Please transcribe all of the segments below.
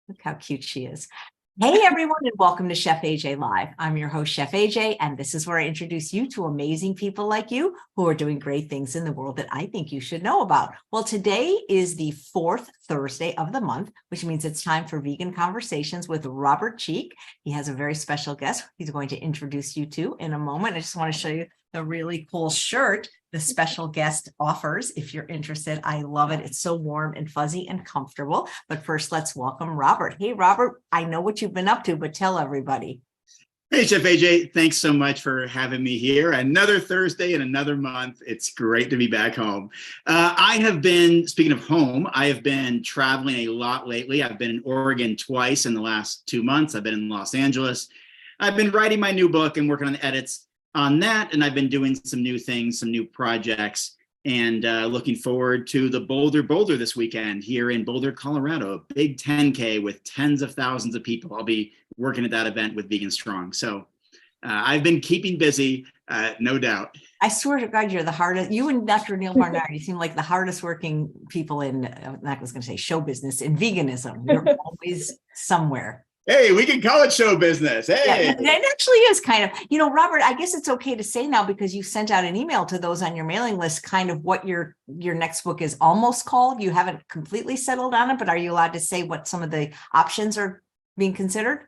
Look how cute she is. Hey, everyone, and welcome to Chef AJ Live. I'm your host, Chef AJ, and this is where I introduce you to amazing people like you who are doing great things in the world that I think you should know about. Well, today is the fourth Thursday of the month, which means it's time for Vegan Conversations with Robert Cheeke. He has a very special guest he's going to introduce you to in a moment. I just want to show you the really cool shirt the special guest offers. If you're interested, I love it. It's so warm and fuzzy and comfortable. But first, let's welcome Robert. Hey, Robert, I know what you've been up to, but tell everybody. Hey, Chef AJ, thanks so much for having me here. Another Thursday in another month. It's great to be back home. I have been, speaking of home, I have been traveling a lot lately. I've been in Oregon twice in the last 2 months. I've been in Los Angeles. I've been writing my new book and working on the edits on that. And I've been doing some new things, some new projects, and looking forward to the Boulder this weekend here in Boulder, Colorado, a big 10K with tens of thousands of people. I'll be working at that event with Vegan Strong. So I've been keeping busy, no doubt. I swear to God, you're the hardest. You and Dr. Neil Barnard, you seem like the hardest working people in, I was going to say show business, in veganism. You're always somewhere. Hey, we can call it show business. Hey, yeah, it actually is kind of, Robert, I guess it's okay to say now because you sent out an email to those on your mailing list, kind of what your next book is almost called. You haven't completely settled on it, but are you allowed to say what some of the options are being considered?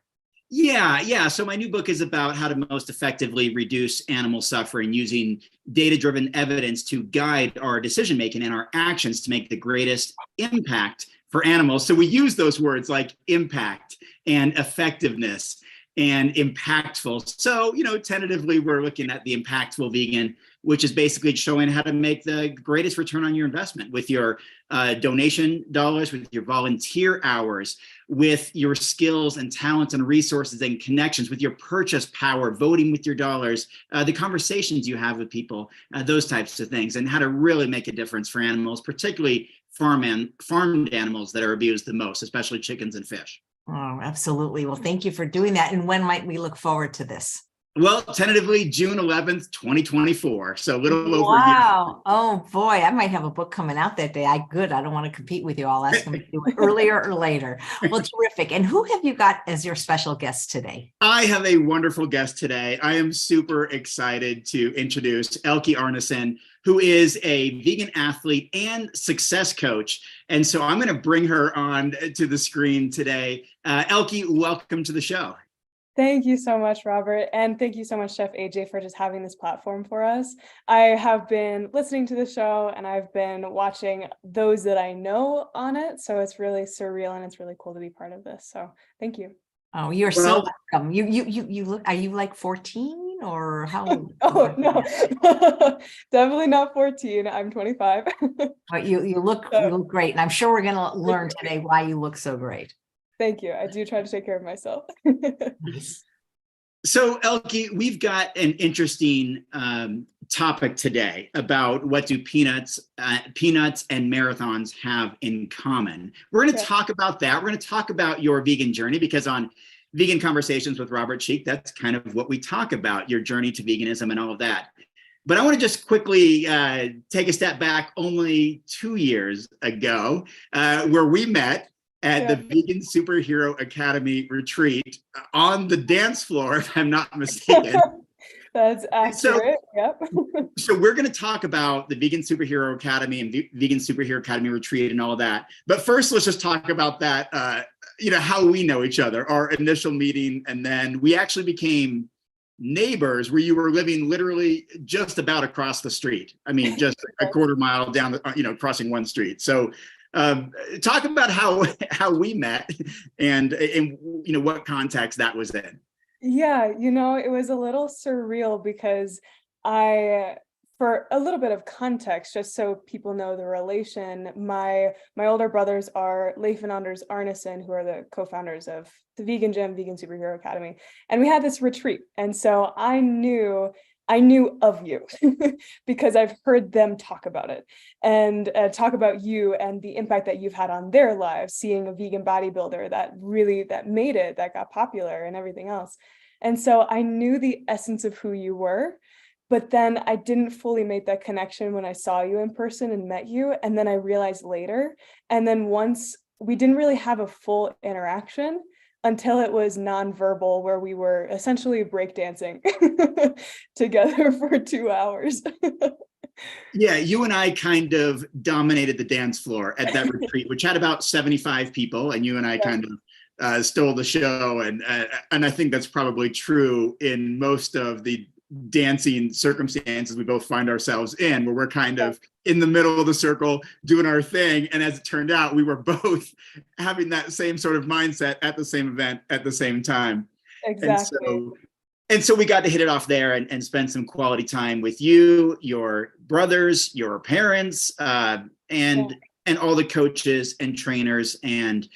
Yeah. So my new book is about how to most effectively reduce animal suffering using data-driven evidence to guide our decision-making and our actions to make the greatest impact for animals. So we use those words like impact and effectiveness and impactful. So, tentatively, we're looking at the impactful vegan, which is basically showing how to make the greatest return on your investment with your donation dollars, with your volunteer hours, with your skills and talents and resources and connections, with your purchase power, voting with your dollars, the conversations you have with people, those types of things, and how to really make a difference for animals, particularly farmed animals that are abused the most, especially chickens and fish. Oh, absolutely. Well, thank you for doing that. And when might we look forward to this? Well, tentatively June 11th, 2024. So a little over a year. Wow. Oh boy, I might have a book coming out that day. I don't want to compete with you. I'll ask them to do it earlier or later. Well, terrific. And who have you got as your special guest today? I have a wonderful guest today. I am super excited to introduce Elke Arnesen, who is a vegan athlete and success coach. And so I'm going to bring her on to the screen today. Elke, welcome to the show. Thank you so much, Robert. And thank you so much, Chef AJ, for just having this platform for us. I have been listening to the show and I've been watching those that I know on it. So it's really surreal and it's really cool to be part of this. So thank you. Oh, you're so welcome. You look, are you like 14 or how? Oh, no, definitely not 14. I'm 25. But you look great. And I'm sure we're going to learn today why you look so great. Thank you. I do try to take care of myself. So, Elke, we've got an interesting topic today about what do peanuts and marathons have in common. We're going to talk about that. We're going to talk about your vegan journey because on Vegan Conversations with Robert Cheeke, that's kind of what we talk about, your journey to veganism and all of that. But I want to just quickly take a step back only 2 years ago where we met at the Vegan Superhero Academy retreat on the dance floor, if I'm not mistaken. That's accurate. Yep. So we're going to talk about the Vegan Superhero Academy and Vegan Superhero Academy retreat and all of that. But first, let's just talk about that, how we know each other, our initial meeting. And then we actually became neighbors where you were living literally just about across the street. I mean, just a quarter mile down, crossing one street. So talk about how we met and what context that was in. Yeah, it was a little surreal because for a little bit of context, just so people know the relation, my older brothers are Leif and Anders Arnesen, who are the co-founders of the Vegan Gym, Vegan Superhero Academy. And we had this retreat. And so I knew of you because I've heard them talk about it and talk about you and the impact that you've had on their lives, seeing a vegan bodybuilder that made it, that got popular and everything else. And so I knew the essence of who you were, but then I didn't fully make that connection when I saw you in person and met you. And then I realized later. And then once we didn't really have a full interaction until it was nonverbal, where we were essentially breakdancing together for 2 hours. Yeah, you and I kind of dominated the dance floor at that retreat, which had about 75 people, and you and I kind of stole the show. And I think that's probably true in most of the dancing circumstances we both find ourselves in, where we're kind of in the middle of the circle doing our thing. And as it turned out, we were both having that same sort of mindset at the same event at the same time. Exactly. And so we got to hit it off there and spend some quality time with you, your brothers, your parents, and all the coaches and trainers and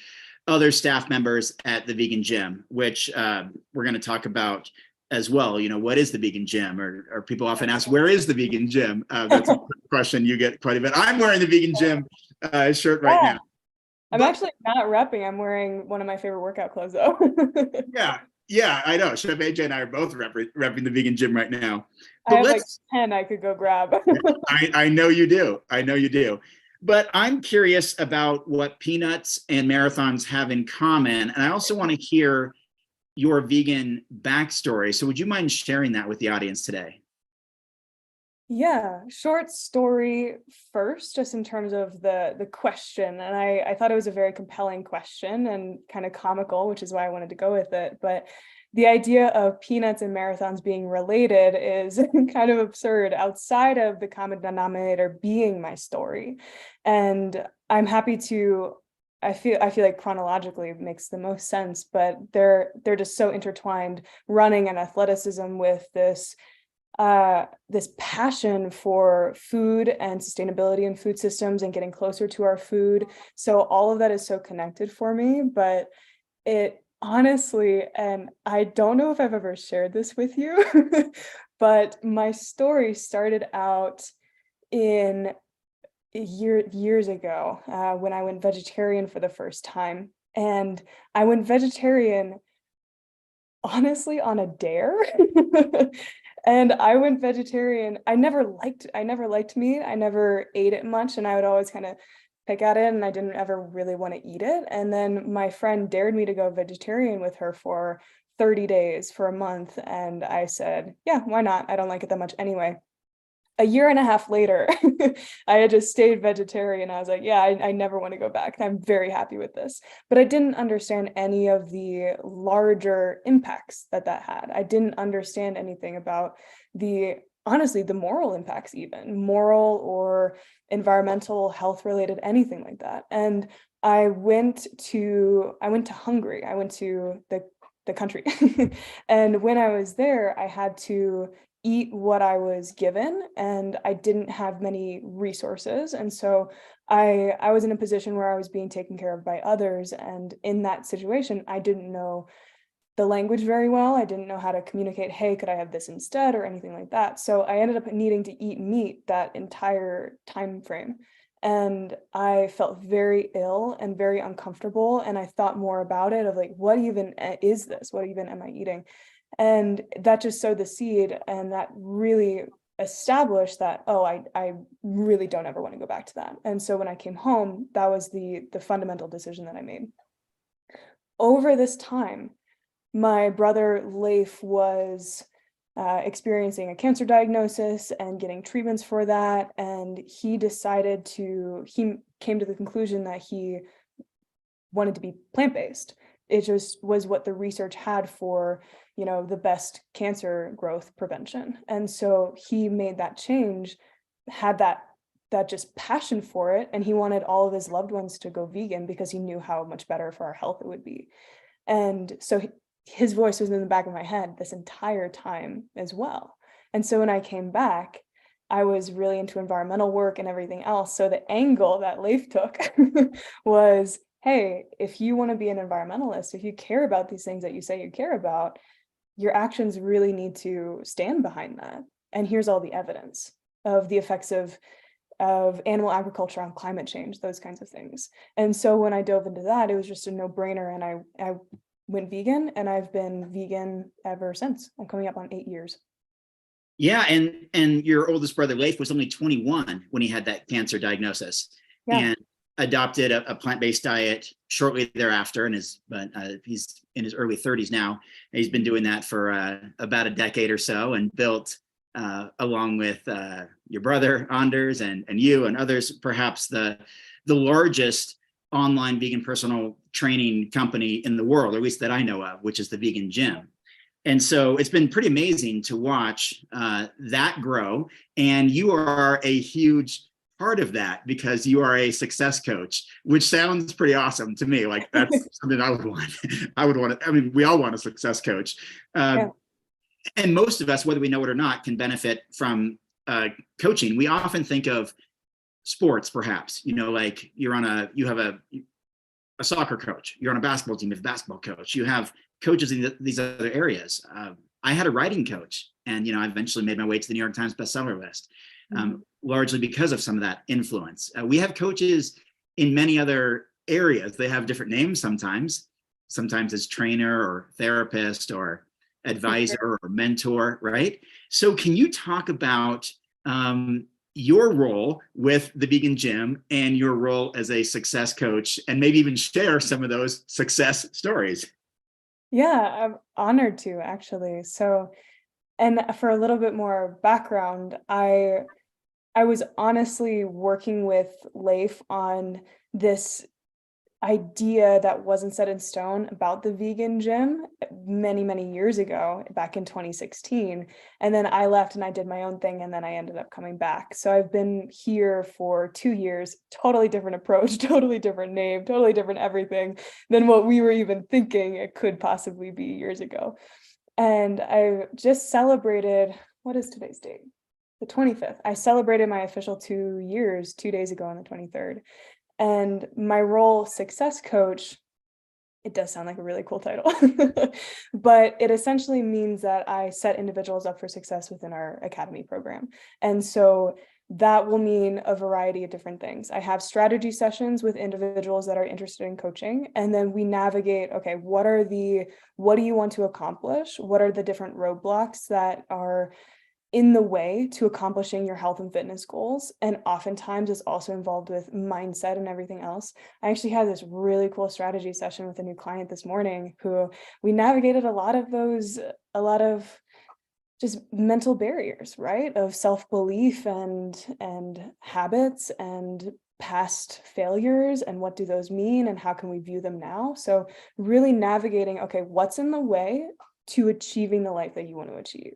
other staff members at the Vegan Gym, which we're going to talk about as well. You know, what is the Vegan Gym? Or people often ask, where is the Vegan Gym? That's a question you get quite a bit. I'm wearing the Vegan Gym shirt right now. I'm actually not repping. I'm wearing one of my favorite workout clothes though. Yeah, I know. Chef AJ and I are both repping the Vegan Gym right now. But I have like 10 I could go grab. I know you do. I know you do. But I'm curious about what peanuts and marathons have in common. And I also want to hear your vegan backstory. So would you mind sharing that with the audience today? Yeah, short story first, just in terms of the question. And I thought it was a very compelling question and kind of comical, which is why I wanted to go with it. But the idea of peanuts and marathons being related is kind of absurd outside of the common denominator being my story. And I'm happy to, I feel like chronologically it makes the most sense, but they're just so intertwined, running and athleticism with this passion for food and sustainability in food systems and getting closer to our food. So all of that is so connected for me, but it honestly, and I don't know if I've ever shared this with you, but my story started out in years ago when I went vegetarian for the first time. And I went vegetarian honestly on a dare. And I went vegetarian. I never liked meat. I never ate it much, and I would always kind of pick at it, and I didn't ever really want to eat it. And then my friend dared me to go vegetarian with her for 30 days, for a month, and I said, yeah, why not? I don't like it that much anyway. A year and a half later, I had just stayed vegetarian. I was like, yeah, I never want to go back. I'm very happy with this. But I didn't understand any of the larger impacts that had. I didn't understand anything about honestly, the moral impacts, even moral or environmental, health related, anything like that. And I went to Hungary. I went to the country. And when I was there, I had to eat what I was given, and I didn't have many resources. And so I was in a position where I was being taken care of by others. And in that situation, I didn't know the language very well. I didn't know how to communicate, hey, could I have this instead, or anything like that. So I ended up needing to eat meat that entire time frame. And I felt very ill and very uncomfortable. And I thought more about it of like, what even is this? What even am I eating? And that just sowed the seed, and that really established that, oh, I really don't ever want to go back to that. And so when I came home, that was the fundamental decision that I made. Over this time, my brother Leif was experiencing a cancer diagnosis and getting treatments for that. And he came to the conclusion that he wanted to be plant-based. It just was what the research had for, the best cancer growth prevention. And so he made that change, had that just passion for it. And he wanted all of his loved ones to go vegan because he knew how much better for our health it would be. And so his voice was in the back of my head this entire time as well. And so when I came back, I was really into environmental work and everything else. So the angle that Leif took was, hey, if you want to be an environmentalist, if you care about these things that you say you care about, your actions really need to stand behind that. And here's all the evidence of the effects of animal agriculture on climate change, those kinds of things. And so when I dove into that, it was just a no-brainer. And I went vegan, and I've been vegan ever since. I'm coming up on 8 years. Yeah, and your oldest brother Leif was only 21 when he had that cancer diagnosis. Yeah. And adopted a plant-based diet shortly thereafter, and he's in his early 30s now. And he's been doing that for about a decade or so, and built, along with your brother Anders and you and others, perhaps the largest online vegan personal training company in the world, or at least that I know of, which is the Vegan Gym. And so it's been pretty amazing to watch that grow. And you are a huge part of that because you are a success coach, which sounds pretty awesome to me. Like that's something I would want. I mean, we all want a success coach. Yeah. And most of us, whether we know it or not, can benefit from coaching. We often think of sports, perhaps, like you have a soccer coach, you're on a basketball team, you have a basketball coach, you have coaches in these other areas. I had a writing coach, and I eventually made my way to the New York Times bestseller list, largely because of some of that influence. We have coaches in many other areas. They have different names sometimes it's trainer or therapist or advisor or mentor, right? So can you talk about your role with the Vegan Gym and your role as a success coach, and maybe even share some of those success stories? Yeah, I'm honored to, actually. So, and for a little bit more background, I was honestly working with Leif on this idea that wasn't set in stone about the Vegan Gym many, many years ago, back in 2016. And then I left and I did my own thing, and then I ended up coming back. So I've been here for 2 years, totally different approach, totally different name, totally different everything than what we were even thinking it could possibly be years ago. And I just celebrated, what is today's date? The 25th. I celebrated my official 2 years 2 days ago on the 23rd. And my role, success coach, it does sound like a really cool title, but it essentially means that I set individuals up for success within our academy program. And so that will mean a variety of different things. I have strategy sessions with individuals that are interested in coaching, and then we navigate, okay, what do you want to accomplish? What are the different roadblocks that are in the way to accomplishing your health and fitness goals? And oftentimes it's also involved with mindset and everything else. I actually had this really cool strategy session with a new client this morning who we navigated a lot of just mental barriers, right? Of self-belief and habits and past failures, and what do those mean and how can we view them now? So really navigating, okay, what's in the way to achieving the life that you want to achieve,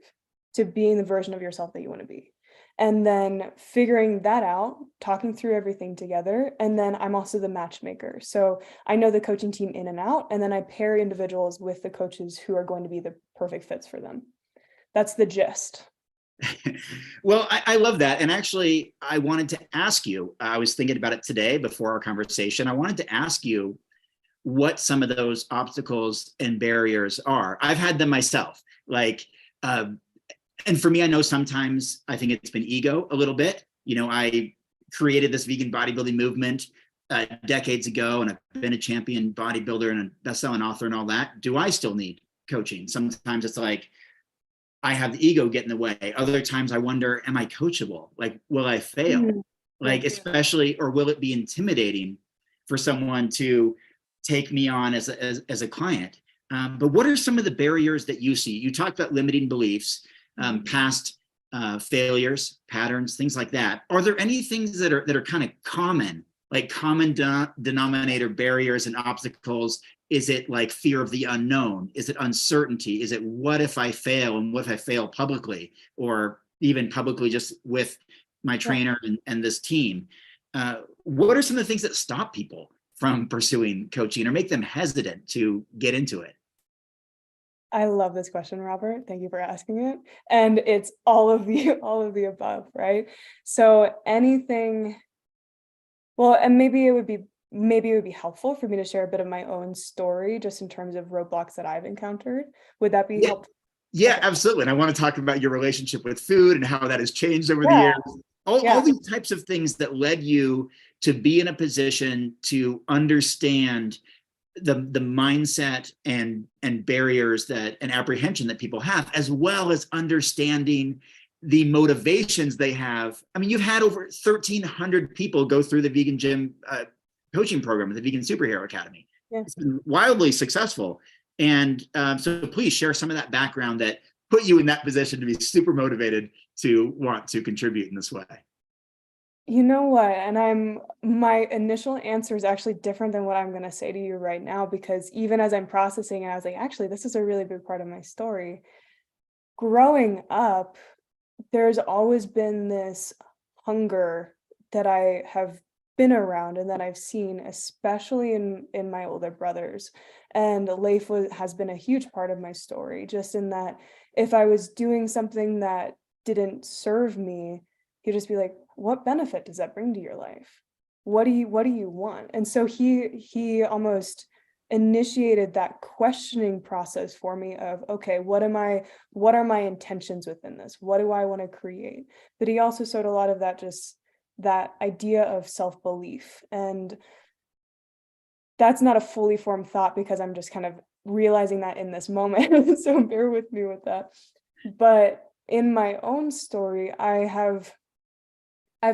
to being the version of yourself that you want to be. And then figuring that out, talking through everything together. And then I'm also the matchmaker. So I know the coaching team in and out, and then I pair individuals with the coaches who are going to be the perfect fits for them. That's the gist. Well, I love that. And actually, I wanted to ask you, I was thinking about it today before our conversation. I wanted to ask you what some of those obstacles and barriers are. I've had them myself. And for me, I know sometimes I think it's been ego a little bit. I created this vegan bodybuilding movement decades ago, and I've been a champion bodybuilder and a best-selling author and all that. Do I still need coaching? Sometimes it's like I have the ego get in the way. Other times I wonder, am I coachable? Like, will I fail? Especially, or will it be intimidating for someone to take me on as a client? But what are some of the barriers that you see? You talked about limiting beliefs, past failures, patterns, things like that. Are there any things that are kind of common, like common denominator barriers and obstacles? Is it like fear of the unknown? Is it uncertainty? Is it what if I fail, and what if I fail publicly, or even publicly just with my trainer and this team? What are some of the things that stop people from pursuing coaching or make them hesitant to get into it? I love this question, Robert. Thank you for asking it. And it's all of the above, right? So anything, well, and maybe it would be helpful for me to share a bit of my own story, just in terms of roadblocks that I've encountered. Would that be helpful? Yeah, okay. Absolutely. And I want to talk about your relationship with food and how that has changed over the years. All these types of things that led you to be in a position to understand the mindset and barriers and apprehension that people have, as well as understanding the motivations they have. I mean, you've had over 1,300 people go through the Vegan Gym coaching program at the Vegan Superhero Academy. Yeah. It's been wildly successful. And so please share some of that background that put you in that position to be super motivated to want to contribute in this way. You know what? And my initial answer is actually different than what I'm going to say to you right now, because even as I'm processing it, I was like, actually, this is a really big part of my story. Growing up, there's always been this hunger that I have been around and that I've seen, especially in my older brothers. And Leif has been a huge part of my story, just in that if I was doing something that didn't serve me, he'd just be like, what benefit does that bring to your life? What do you want? And so he almost initiated that questioning process for me of, okay, what are my intentions within this? What do I want to create? But he also showed a lot of that, just that idea of self-belief. And that's not a fully formed thought because I'm just kind of realizing that in this moment. So bear with me with that. But in my own story, I've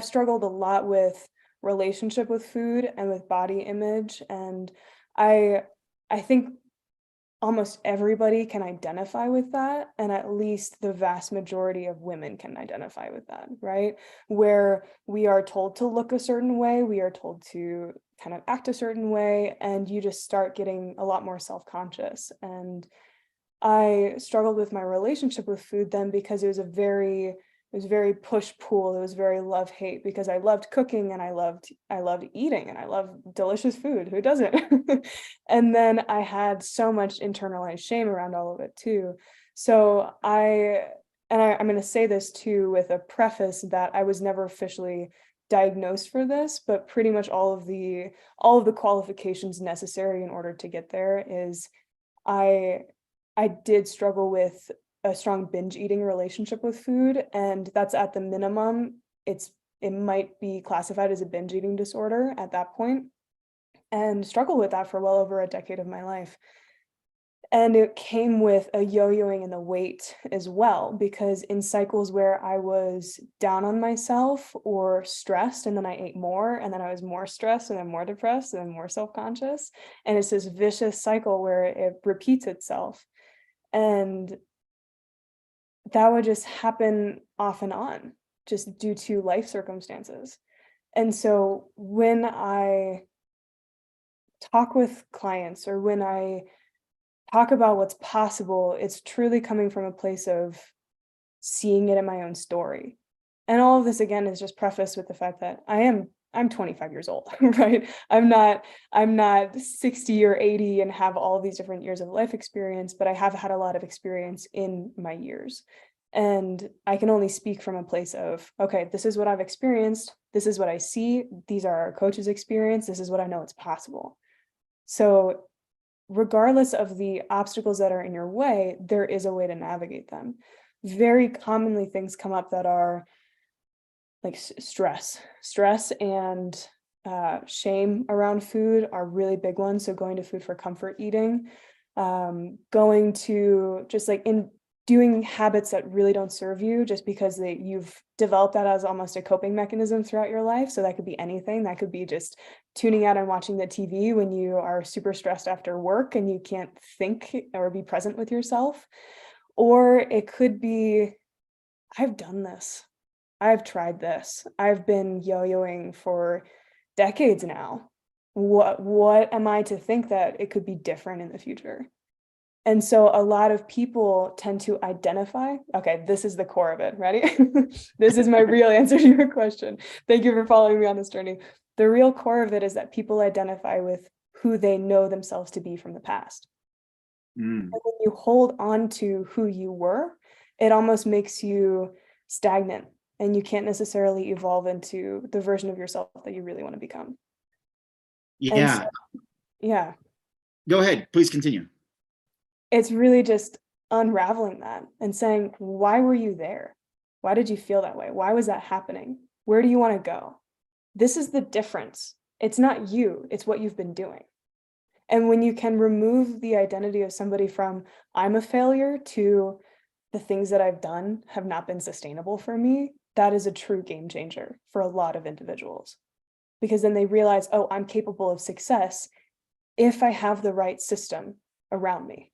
struggled a lot with relationship with food and with body image. And I think almost everybody can identify with that. And at least the vast majority of women can identify with that, right? Where we are told to look a certain way, we are told to kind of act a certain way, and you just start getting a lot more self-conscious. And I struggled with my relationship with food then because it was very push-pull. It was very love-hate, because I loved cooking and I loved eating and I love delicious food. Who doesn't? And then I had so much internalized shame around all of it too. So I'm going to say this too with a preface that I was never officially diagnosed for this, but pretty much all of the qualifications necessary in order to get there is I did struggle with a strong binge eating relationship with food, and that's at the minimum. It might be classified as a binge eating disorder at that point, and struggled with that for well over a decade of my life. And it came with a yo-yoing in the weight as well, because in cycles where I was down on myself or stressed, and then I ate more, and then I was more stressed, and then more depressed, and then more self-conscious. And it's this vicious cycle where it repeats itself. And that would just happen off and on, just due to life circumstances. And so when I talk with clients, or when I talk about what's possible, it's truly coming from a place of seeing it in my own story. And all of this, again, is just prefaced with the fact that I'm 25 years old, right? I'm not 60 or 80 and have all these different years of life experience, but I have had a lot of experience in my years. And I can only speak from a place of, okay, this is what I've experienced. This is what I see. These are our coach's experience. This is what I know it's possible. So regardless of the obstacles that are in your way, there is a way to navigate them. Very commonly, things come up that are like stress and shame around food are really big ones. So going to food for comfort eating, going to just like in doing habits that really don't serve you just because you've developed that as almost a coping mechanism throughout your life. So that could be anything. That could be just tuning out and watching the TV when you are super stressed after work and you can't think or be present with yourself. Or it could be, I've done this. I've tried this. I've been yo-yoing for decades now. What am I to think that it could be different in the future? And so a lot of people tend to identify, okay, this is the core of it. Ready? This is my real answer to your question. Thank you for following me on this journey. The real core of it is that people identify with who they know themselves to be from the past. And when you hold on to who you were, it almost makes you stagnant, and you can't necessarily evolve into the version of yourself that you really want to become. Yeah. Yeah. Go ahead. Please continue. It's really just unraveling that and saying, why were you there? Why did you feel that way? Why was that happening? Where do you want to go? This is the difference. It's not you, it's what you've been doing. And when you can remove the identity of somebody from I'm a failure to the things that I've done have not been sustainable for me, that is a true game changer for a lot of individuals. because then they realize, oh, I'm capable of success if I have the right system around me.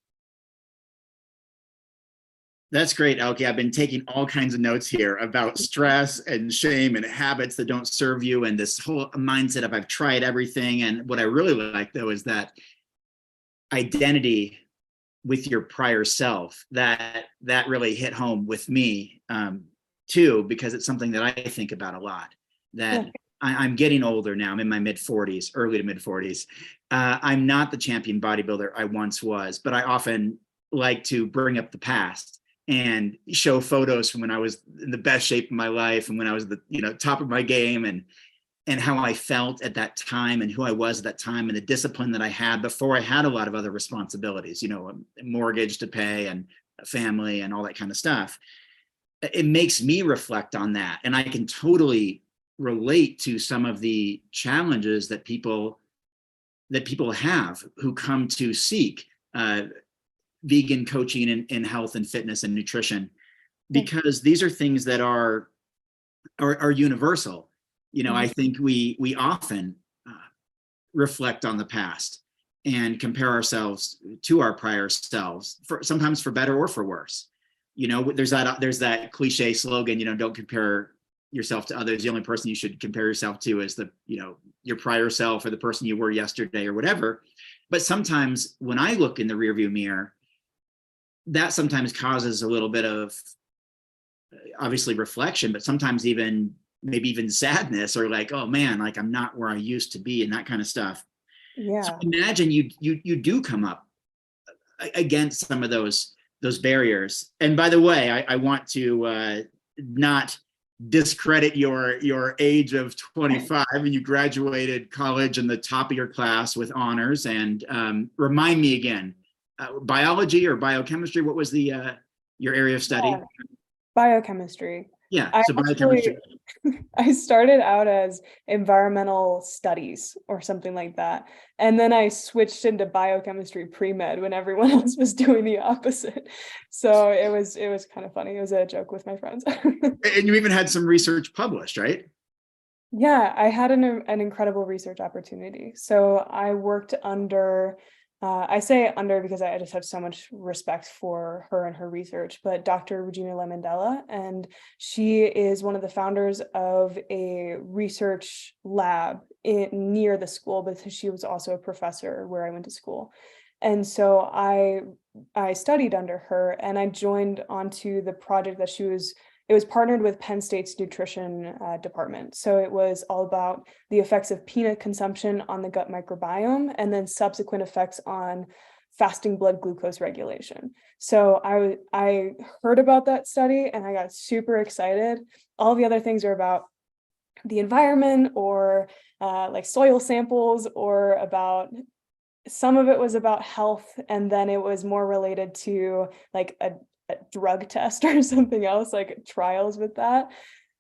That's great, Elke. I've been taking all kinds of notes here about stress and shame and habits that don't serve you, and this whole mindset of I've tried everything. And what I really like, though, is that identity with your prior self, that really hit home with me too, because it's something that I think about a lot. That I'm getting older now. I'm in my mid-40s, early to mid-40s. I'm not the champion bodybuilder I once was, but I often like to bring up the past and show photos from when I was in the best shape of my life and when I was the top of my game, and how I felt at that time and who I was at that time and the discipline that I had before I had a lot of other responsibilities, a mortgage to pay and a family and all that kind of stuff. It makes me reflect on that. And I can totally relate to some of the challenges that people have who come to seek vegan coaching in health and fitness and nutrition, because these are things that are universal. I think we often reflect on the past and compare ourselves to our prior selves, sometimes for better or for worse. There's that cliche slogan, don't compare yourself to others. The only person you should compare yourself to is your prior self or the person you were yesterday or whatever. But sometimes when I look in the rearview mirror, that sometimes causes a little bit of obviously reflection, but sometimes maybe even sadness, or like, oh man, like I'm not where I used to be, and that kind of stuff. Yeah. So imagine you do come up against some of those barriers. And by the way, I want to not discredit your age of 25, and you graduated college in the top of your class with honors. And remind me again, biology or biochemistry? What was your area of study? Biochemistry. Yeah, so biochemistry. I started out as environmental studies or something like that. And then I switched into biochemistry pre-med when everyone else was doing the opposite. So it was kind of funny. It was a joke with my friends. And you even had some research published, right? Yeah, I had an incredible research opportunity. So I worked under, I say under because I just have so much respect for her and her research, but Dr. Regina Lemondella, and she is one of the founders of a research lab near the school, because she was also a professor where I went to school. And so I studied under her, and I joined onto the project that it was partnered with Penn State's nutrition department. So it was all about the effects of peanut consumption on the gut microbiome, and then subsequent effects on fasting blood glucose regulation. So I heard about that study and I got super excited. All the other things are about the environment, or like soil samples, or about, some of it was about health, and then it was more related to like a drug test or something else, like trials with that.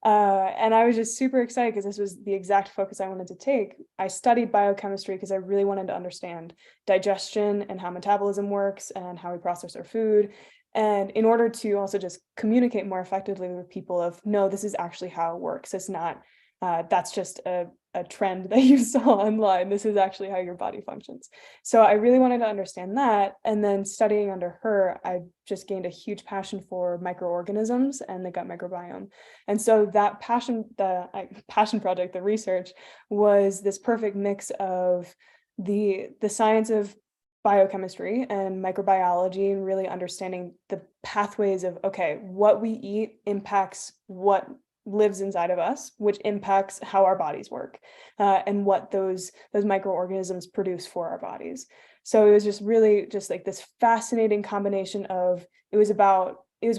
And I was just super excited because this was the exact focus I wanted to take. I studied biochemistry because I really wanted to understand digestion and how metabolism works and how we process our food. And in order to also just communicate more effectively with people of, no, this is actually how it works. It's not, that's just a trend that you saw online. This is actually how your body functions. So I really wanted to understand that. And then studying under her, I just gained a huge passion for microorganisms and the gut microbiome. And so that passion project, the research, was this perfect mix of the science of biochemistry and microbiology, and really understanding the pathways of, okay, what we eat impacts what lives inside of us, which impacts how our bodies work, and what those microorganisms produce for our bodies. So it was just really just like this fascinating combination of, it was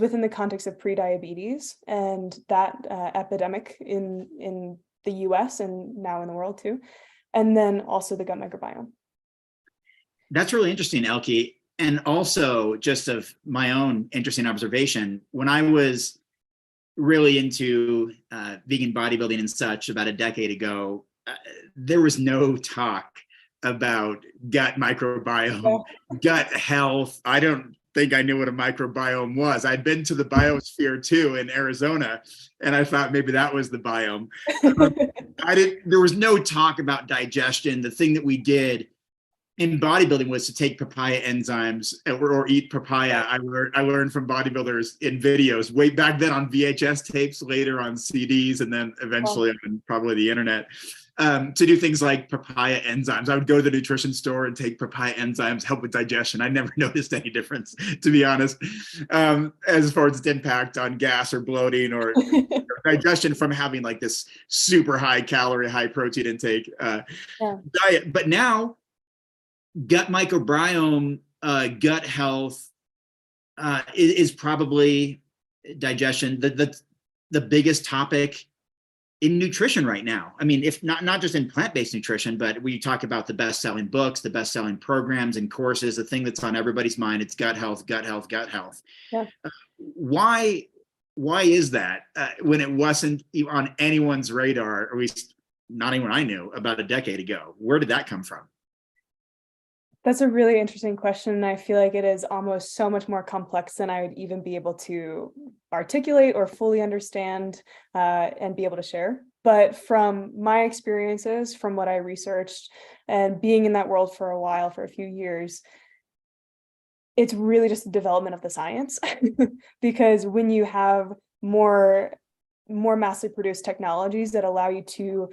within the context of prediabetes and that epidemic in the US and now in the world too, and then also the gut microbiome. That's really interesting, Elke. And also, just of my own interesting observation, when I was really into vegan bodybuilding and such about a decade ago, there was no talk about gut microbiome, gut health. I don't think I knew what a microbiome was. I'd been to the biosphere too in Arizona, and I thought maybe that was the biome. There was no talk about digestion. The thing that we did in bodybuilding was to take papaya enzymes or eat papaya. I learned from bodybuilders in videos way back then on VHS tapes, later on CDs, and then eventually on probably the internet. To do things like papaya enzymes. I would go to the nutrition store and take papaya enzymes, help with digestion. I never noticed any difference, to be honest, as far as its impact on gas or bloating or digestion from having like this super high calorie, high protein intake diet. But now gut microbiome, gut health is probably digestion, the biggest topic in nutrition right now. I mean, if not just in plant-based nutrition, but we talk about the best-selling books, the best-selling programs and courses, the thing that's on everybody's mind, it's gut health, gut health, gut health. Yeah. Why is that when it wasn't on anyone's radar, or at least not anyone I knew about a decade ago? Where did that come from? That's a really interesting question. And I feel like it is almost so much more complex than I would even be able to articulate or fully understand and be able to share. But from my experiences, from what I researched and being in that world for a while, for a few years, it's really just the development of the science. Because when you have more massively produced technologies that allow you to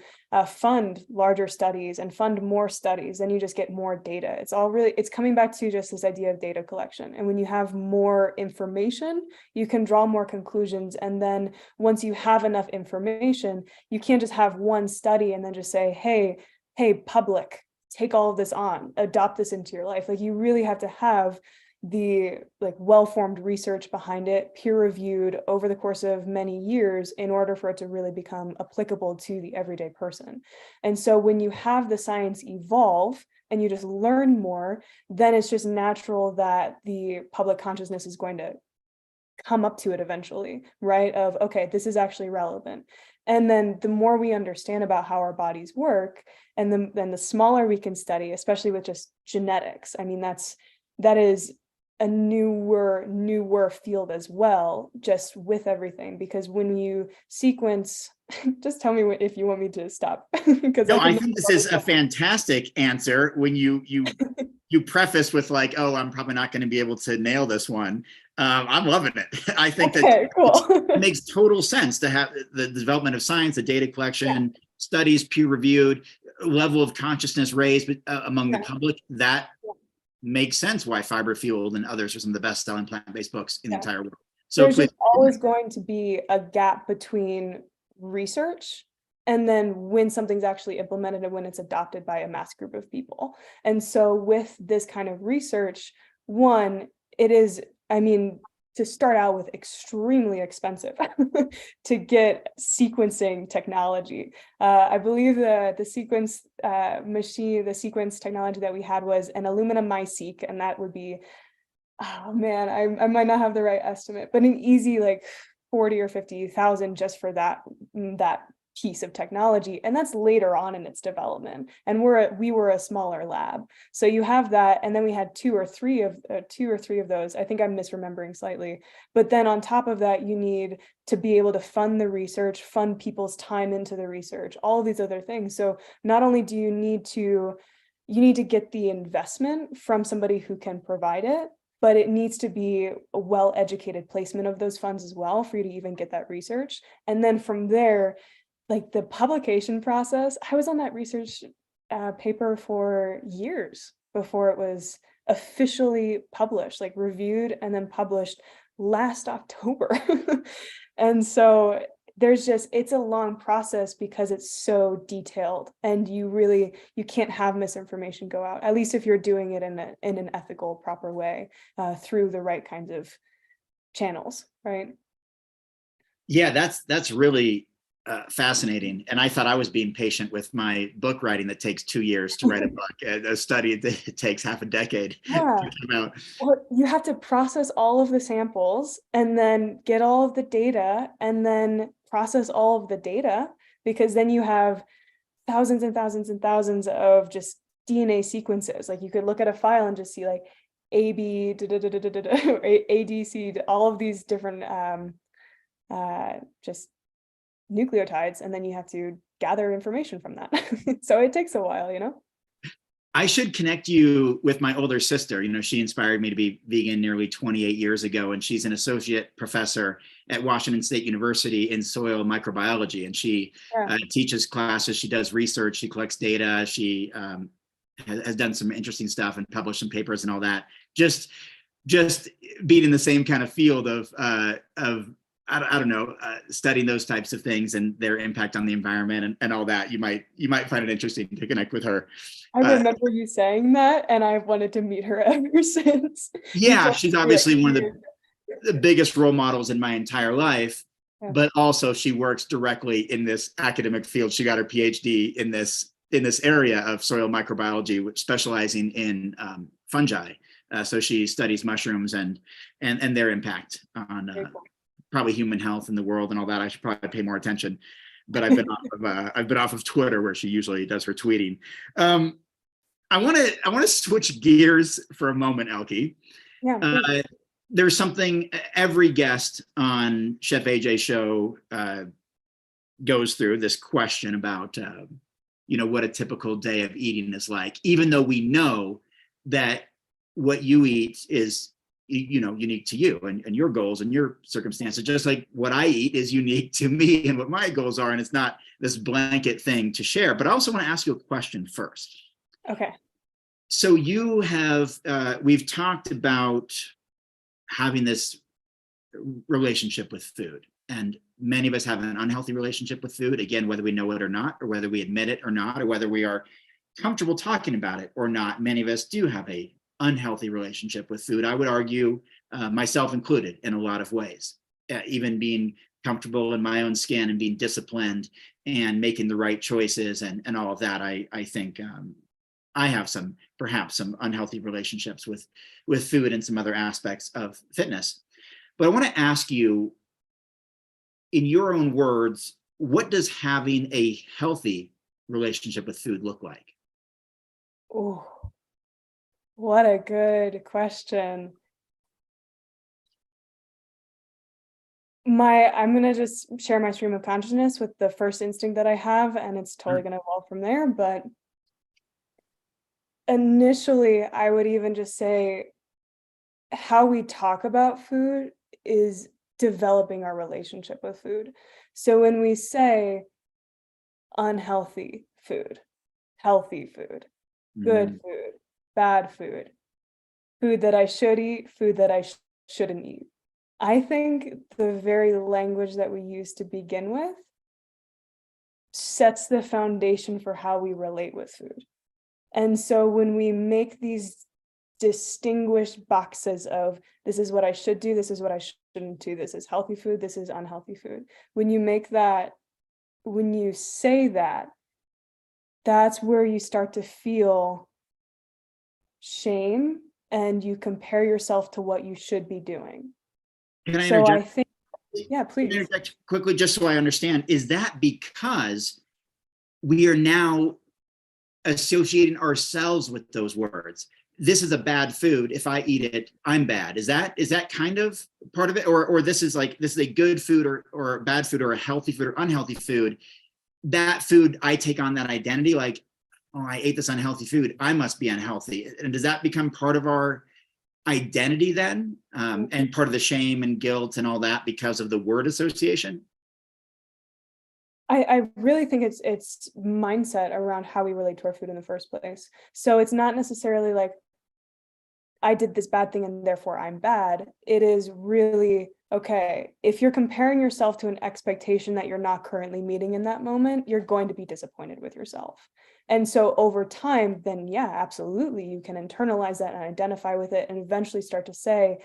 fund larger studies and fund more studies, then you just get more data. It's coming back to just this idea of data collection. And when you have more information, you can draw more conclusions. And then once you have enough information, you can't just have one study and then just say, hey, public, take all of this on, adopt this into your life. Like, you really have to have the well-formed research behind it, peer-reviewed over the course of many years, in order for it to really become applicable to the everyday person. And so when you have the science evolve and you just learn more, then it's just natural that the public consciousness is going to come up to it eventually, right? Of, okay, this is actually relevant. And then the more we understand about how our bodies work, and then the smaller we can study, especially with just genetics. I mean, that is a newer field as well, just with everything. Because when you sequence, just tell me if you want me to stop. Because no, I think this is a fantastic answer. When you preface with like, oh, I'm probably not going to be able to nail this one. I'm loving it. I think that cool. It makes total sense to have the development of science, the data collection, studies, peer-reviewed, level of consciousness raised among the public. That makes sense why Fiber Fueled and others are some of the best-selling plant-based books in the entire world. So there's just always going to be a gap between research and then when something's actually implemented and when it's adopted by a mass group of people. And so with this kind of research, one, it is, I mean, to start out with, extremely expensive to get sequencing technology. I believe the sequence machine, the sequence technology that we had was an aluminum MySeq, and that would be, oh man, I might not have the right estimate, but an easy like 40 or 50,000 just for that piece of technology. And that's later on in its development. And we were a smaller lab. So you have that. And then we had two or three of those. I think I'm misremembering slightly. But then on top of that, you need to be able to fund the research, fund people's time into the research, all of these other things. So not only do you need to get the investment from somebody who can provide it, but it needs to be a well-educated placement of those funds as well for you to even get that research. And then from there, like the publication process, I was on that research paper for years before it was officially published, like reviewed and then published last October. And so it's a long process because it's so detailed, and you can't have misinformation go out, at least if you're doing it in an ethical, proper way, through the right kinds of channels, right? Yeah, that's really fascinating. And I thought I was being patient with my book writing that takes 2 years to write a book, a study that it takes half a decade to come out. Well, you have to process all of the samples and then get all of the data and then process all of the data, because then you have thousands and thousands and thousands of just DNA sequences. Like you could look at a file and just see like AB, ADC, all of these different just nucleotides, and then you have to gather information from that. So it takes a while, you know? I should connect you with my older sister. You know, she inspired me to be vegan nearly 28 years ago, and she's an associate professor at Washington State University in soil microbiology. And she teaches classes, she does research, she collects data, she has done some interesting stuff and published some papers and all that. Just being in the same kind of field of I don't know, studying those types of things and their impact on the environment and all that. You might find it interesting to connect with her. I remember you saying that, and I've wanted to meet her ever since. Yeah, she's obviously one of the biggest role models in my entire life, but also she works directly in this academic field. She got her PhD in this area of soil microbiology, which specializing in fungi. So she studies mushrooms and their impact on probably human health in the world and all that. I should probably pay more attention, but I've been off of Twitter, where she usually does her tweeting. I want to switch gears for a moment, Elkie. Yeah. There's something every guest on Chef AJ show goes through, this question about what a typical day of eating is like, even though we know that what you eat is unique to you and your goals and your circumstances, just like what I eat is unique to me and what my goals are. And it's not this blanket thing to share. But I also want to ask you a question first. Okay. So you have, we've talked about having this relationship with food, and many of us have an unhealthy relationship with food, again, whether we know it or not, or whether we admit it or not, or whether we are comfortable talking about it or not. Many of us do have a unhealthy relationship with food. I would argue, myself included, in a lot of ways. Even being comfortable in my own skin and being disciplined and making the right choices and all of that, I think I have perhaps some unhealthy relationships with food and some other aspects of fitness. But I want to ask you, in your own words, what does having a healthy relationship with food look like? Oh, what a good question. I'm going to just share my stream of consciousness with the first instinct that I have, and it's totally going to evolve from there. But initially, I would even just say how we talk about food is developing our relationship with food. So when we say unhealthy food, healthy food, good food, bad food, food that I should eat, food that I shouldn't eat, I think the very language that we use to begin with sets the foundation for how we relate with food. And so when we make these distinguished boxes of this is what I should do, this is what I shouldn't do, this is healthy food, this is unhealthy food, when you say that, that's where you start to feel shame and you compare yourself to what you should be doing. Can I interject? So I think, yeah, please. Can I interject quickly, just so I understand, is that because we are now associating ourselves with those words? This is a bad food. If I eat it, I'm bad. Is that kind of part of it? Or this is a good food or bad food, or a healthy food or unhealthy food. That food, I take on that identity, like, oh, I ate this unhealthy food, I must be unhealthy. And does that become part of our identity then? And part of the shame and guilt and all that because of the word association? I really think it's mindset around how we relate to our food in the first place. So it's not necessarily like I did this bad thing and therefore I'm bad. It is really, okay, if you're comparing yourself to an expectation that you're not currently meeting in that moment, you're going to be disappointed with yourself. And so over time, then yeah, absolutely, you can internalize that and identify with it and eventually start to say,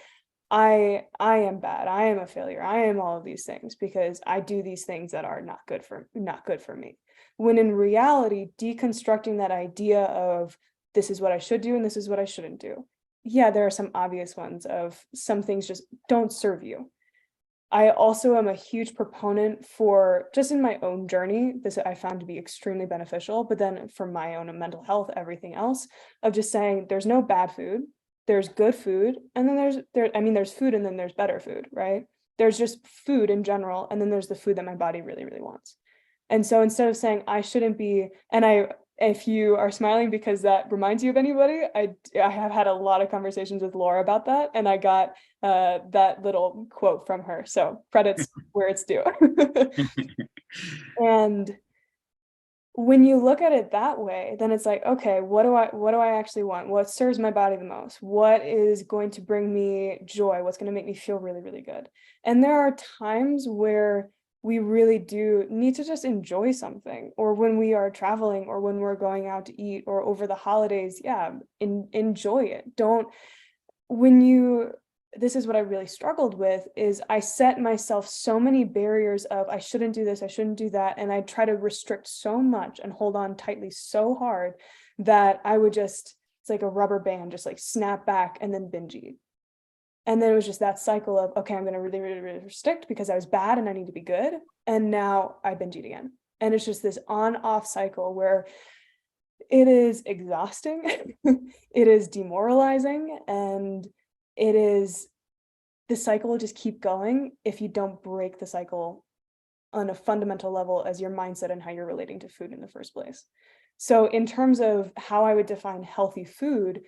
I am bad, I am a failure, I am all of these things because I do these things that are not good for me. When in reality, deconstructing that idea of this is what I should do and this is what I shouldn't do. Yeah, there are some obvious ones of some things just don't serve you. I also am a huge proponent for, just in my own journey, this I found to be extremely beneficial, but then for my own mental health, everything else, of just saying there's no bad food, there's good food, and then there's food, and then there's better food, right? There's just food in general, and then there's the food that my body really, really wants. And so instead of saying I shouldn't be, if you are smiling because that reminds you of anybody, I have had a lot of conversations with Laura about that, and I got that little quote from her. So credits where it's due. And when you look at it that way, then it's like, okay, what do I actually want? What serves my body the most? What is going to bring me joy? What's going to make me feel really, really good? And there are times where we really do need to just enjoy something, or when we are traveling, or when we're going out to eat, or over the holidays, enjoy it. This is what I really struggled with, is I set myself so many barriers of I shouldn't do this, I shouldn't do that. And I try to restrict so much and hold on tightly so hard that I would it's like a rubber band, just like snap back and then binge eat. And then it was just that cycle of, okay, I'm going to really, really, really restrict because I was bad and I need to be good. And now I binge eat again. And it's just this on-off cycle where it is exhausting, it is demoralizing, and the cycle will just keep going if you don't break the cycle on a fundamental level as your mindset and how you're relating to food in the first place. So in terms of how I would define healthy food,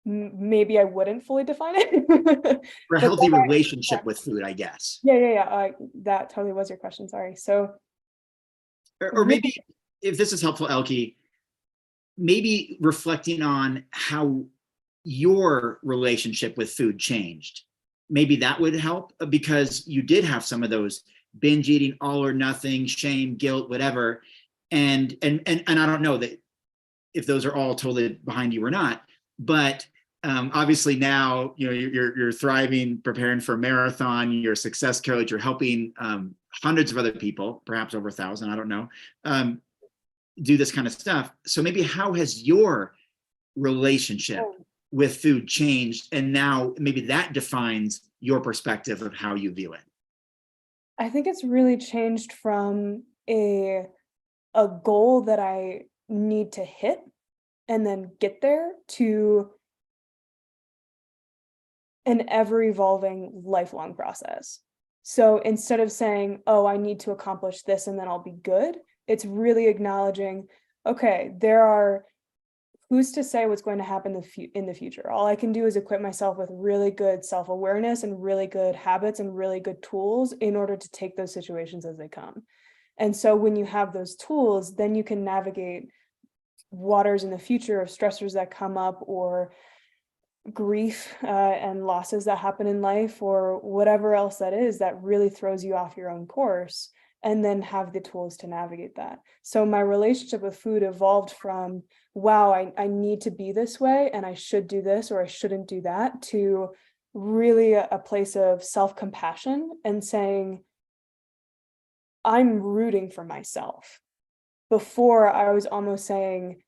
maybe I wouldn't fully define it. For a healthy relationship with food, I guess. Yeah. That totally was your question. Sorry. So, or maybe if this is helpful, Elkie, maybe reflecting on how your relationship with food changed. Maybe that would help, because you did have some of those binge eating, all or nothing, shame, guilt, whatever. And I don't know that if those are all totally behind you or not, but obviously now, you're thriving, preparing for a marathon, you're a success coach, you're helping hundreds of other people, perhaps over 1,000, I don't know, do this kind of stuff. So maybe how has your relationship with food changed, and now maybe that defines your perspective of how you view it? I think it's really changed from a goal that I need to hit and then get there to an ever-evolving lifelong process. So instead of saying, oh, I need to accomplish this and then I'll be good, it's really acknowledging, okay, who's to say what's going to happen in the future? All I can do is equip myself with really good self-awareness and really good habits and really good tools in order to take those situations as they come. And so when you have those tools, then you can navigate waters in the future of stressors that come up, or grief and losses that happen in life, or whatever else that is that really throws you off your own course, and then have the tools to navigate that. So my relationship with food evolved from, wow, I need to be this way and I should do this or I shouldn't do that, to really a place of self-compassion and saying, I'm rooting for myself. Before, I was almost saying,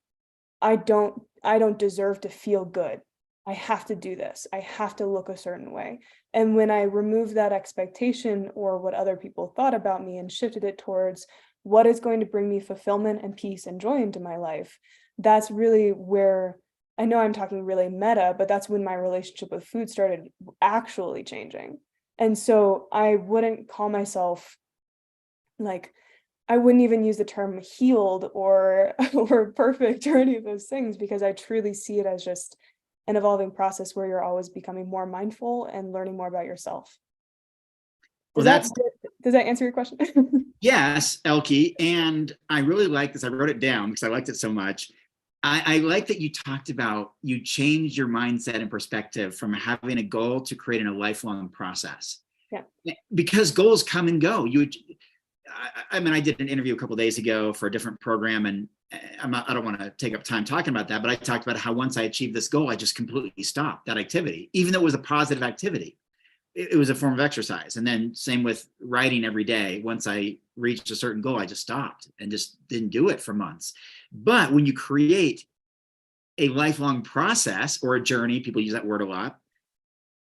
I don't deserve to feel good. I have to do this. I have to look a certain way. And when I removed that expectation or what other people thought about me and shifted it towards what is going to bring me fulfillment and peace and joy into my life, that's really where, I know I'm talking really meta, but that's when my relationship with food started actually changing. And so I wouldn't call myself, like, I wouldn't even use the term healed or perfect or any of those things, because I truly see it as just an evolving process where you're always becoming more mindful and learning more about yourself. Does that answer your question? Yes, Elkie. And I really like this. I wrote it down because I liked it so much. I like that you talked about, you changed your mindset and perspective from having a goal to creating a lifelong process. Yeah. Because goals come and go. I did an interview a couple of days ago for a different program, and I don't want to take up time talking about that, but I talked about how once I achieved this goal, I just completely stopped that activity, even though it was a positive activity. It was a form of exercise. And then same with writing every day. Once I reached a certain goal, I just stopped and just didn't do it for months. But when you create a lifelong process or a journey, people use that word a lot.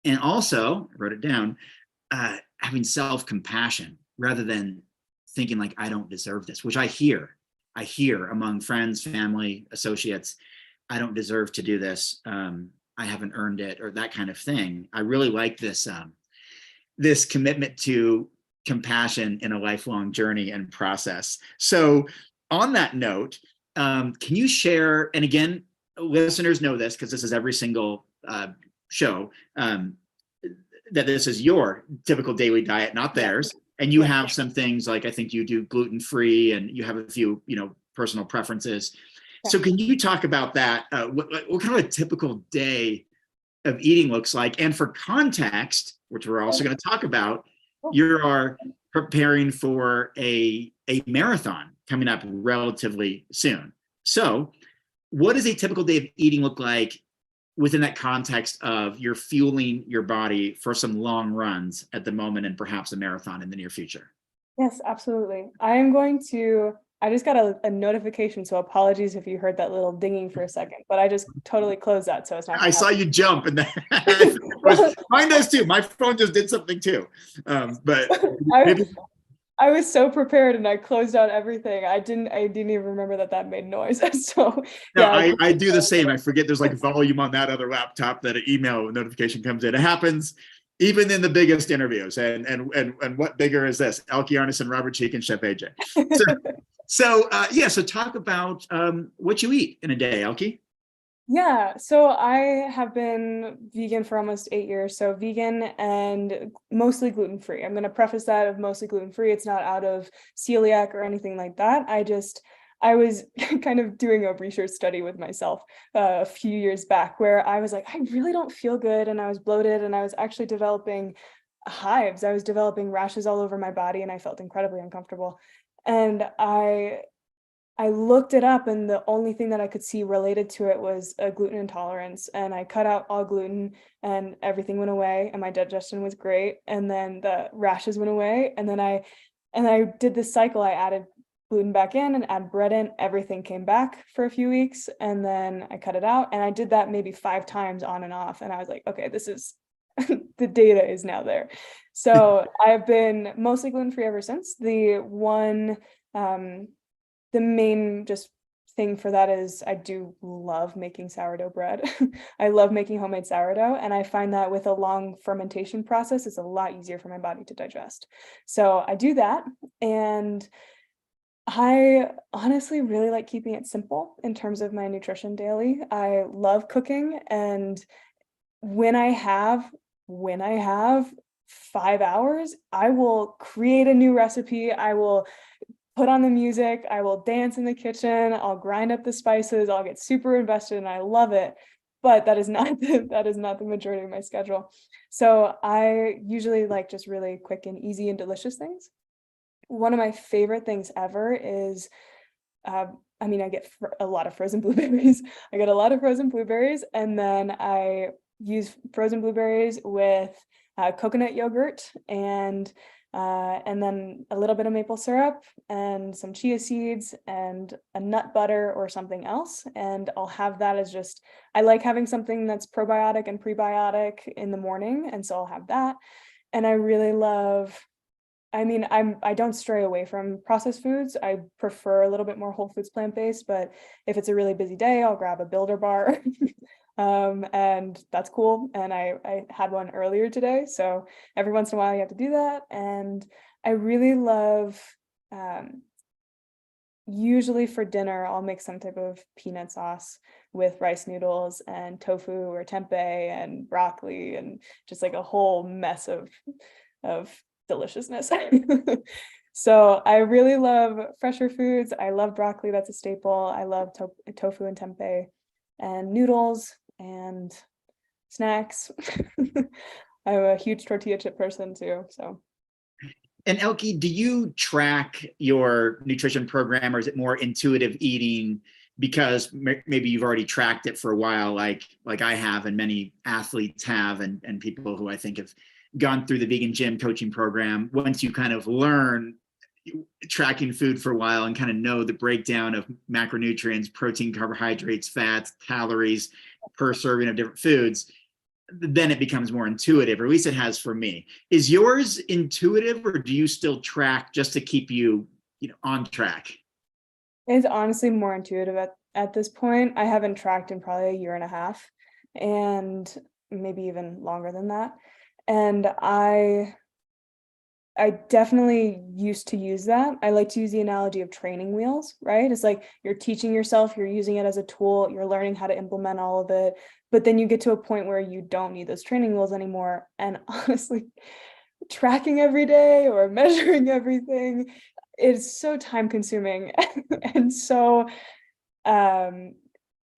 And also, I wrote it down, having self-compassion rather than thinking like, I don't deserve this, which I hear among friends, family, associates. I don't deserve to do this. I haven't earned it, or that kind of thing. I really like this, this commitment to compassion in a lifelong journey and process. So on that note, can you share, and again, listeners know this because this is every single show, that this is your typical daily diet, not theirs. And you have some things like, I think you do gluten-free, and you have a few, personal preferences. So can you talk about that? What kind of a typical day of eating looks like? And for context, which we're also going to talk about, you are preparing for a marathon coming up relatively soon. So what does a typical day of eating look like within that context of you're fueling your body for some long runs at the moment and perhaps a marathon in the near future? Yes, absolutely. I just got a notification, so apologies if you heard that little dinging for a second, but I just totally closed that, so it's not. I saw you jump, and mine does too. My phone just did something too. But maybe. I was so prepared, and I closed out everything. I didn't even remember that made noise. So no, yeah, I do the same. I forget there's like volume on that other laptop that an email notification comes in. It happens even in the biggest interviews. And what bigger is this? Elke Arnesen, Robert Cheeke, and Chef AJ. So talk about what you eat in a day, Elke. Yeah, so I have been vegan for almost 8 years, so vegan and mostly gluten-free. I'm going to preface that of mostly gluten-free. It's not out of celiac or anything like that. I was kind of doing a research study with myself a few years back where I was like, I really don't feel good, and I was bloated, and I was actually developing hives. I was developing rashes all over my body, and I felt incredibly uncomfortable. And I looked it up, and the only thing that I could see related to it was a gluten intolerance, and I cut out all gluten, and everything went away, and my digestion was great, and then the rashes went away, and then I did this cycle. I added gluten back in and add bread in, everything came back for a few weeks, and then I cut it out, and I did that maybe 5 times on and off, and I was like, okay, this is the data is now there. So I've been mostly gluten-free ever since. The main just thing for that is I do love making sourdough bread. I love making homemade sourdough, and I find that with a long fermentation process, it's a lot easier for my body to digest. So I do that, and I honestly really like keeping it simple in terms of my nutrition daily. I love cooking, and when I have 5 hours, I will create a new recipe. I will put on the music, I will dance in the kitchen, I'll grind up the spices, I'll get super invested, and I love it. But that is not the majority of my schedule. So I usually like just really quick and easy and delicious things. One of my favorite things ever is, I get a lot of frozen blueberries. I get a lot of frozen blueberries, and then I use frozen blueberries with coconut yogurt and then a little bit of maple syrup and some chia seeds and a nut butter or something else. And I'll have that as just, I like having something that's probiotic and prebiotic in the morning. And so I'll have that. And I really love, I don't stray away from processed foods. I prefer a little bit more whole foods, plant-based, but if it's a really busy day, I'll grab a Builder bar. And that's cool. And I had one earlier today. So every once in a while you have to do that. And I really love, usually for dinner, I'll make some type of peanut sauce with rice noodles and tofu or tempeh and broccoli and just like a whole mess of deliciousness. So I really love fresher foods. I love broccoli. That's a staple. I love tofu and tempeh and noodles and snacks. I'm a huge tortilla chip person too. So. And Elke, do you track your nutrition program, or is it more intuitive eating because maybe you've already tracked it for a while, like I have and many athletes have, and people who I think have gone through the vegan gym coaching program? Once you kind of learn tracking food for a while and kind of know the breakdown of macronutrients, protein, carbohydrates, fats, calories per serving of different foods, then it becomes more intuitive, or at least it has for me. Is yours intuitive, or do you still track just to keep you on track? It's honestly more intuitive at this point. I haven't tracked in probably a year and a half, and maybe even longer than that. And I definitely used to use that. I like to use the analogy of training wheels, right? It's like you're teaching yourself, you're using it as a tool, you're learning how to implement all of it, but then you get to a point where you don't need those training wheels anymore. And honestly, tracking every day or measuring everything is so time consuming and so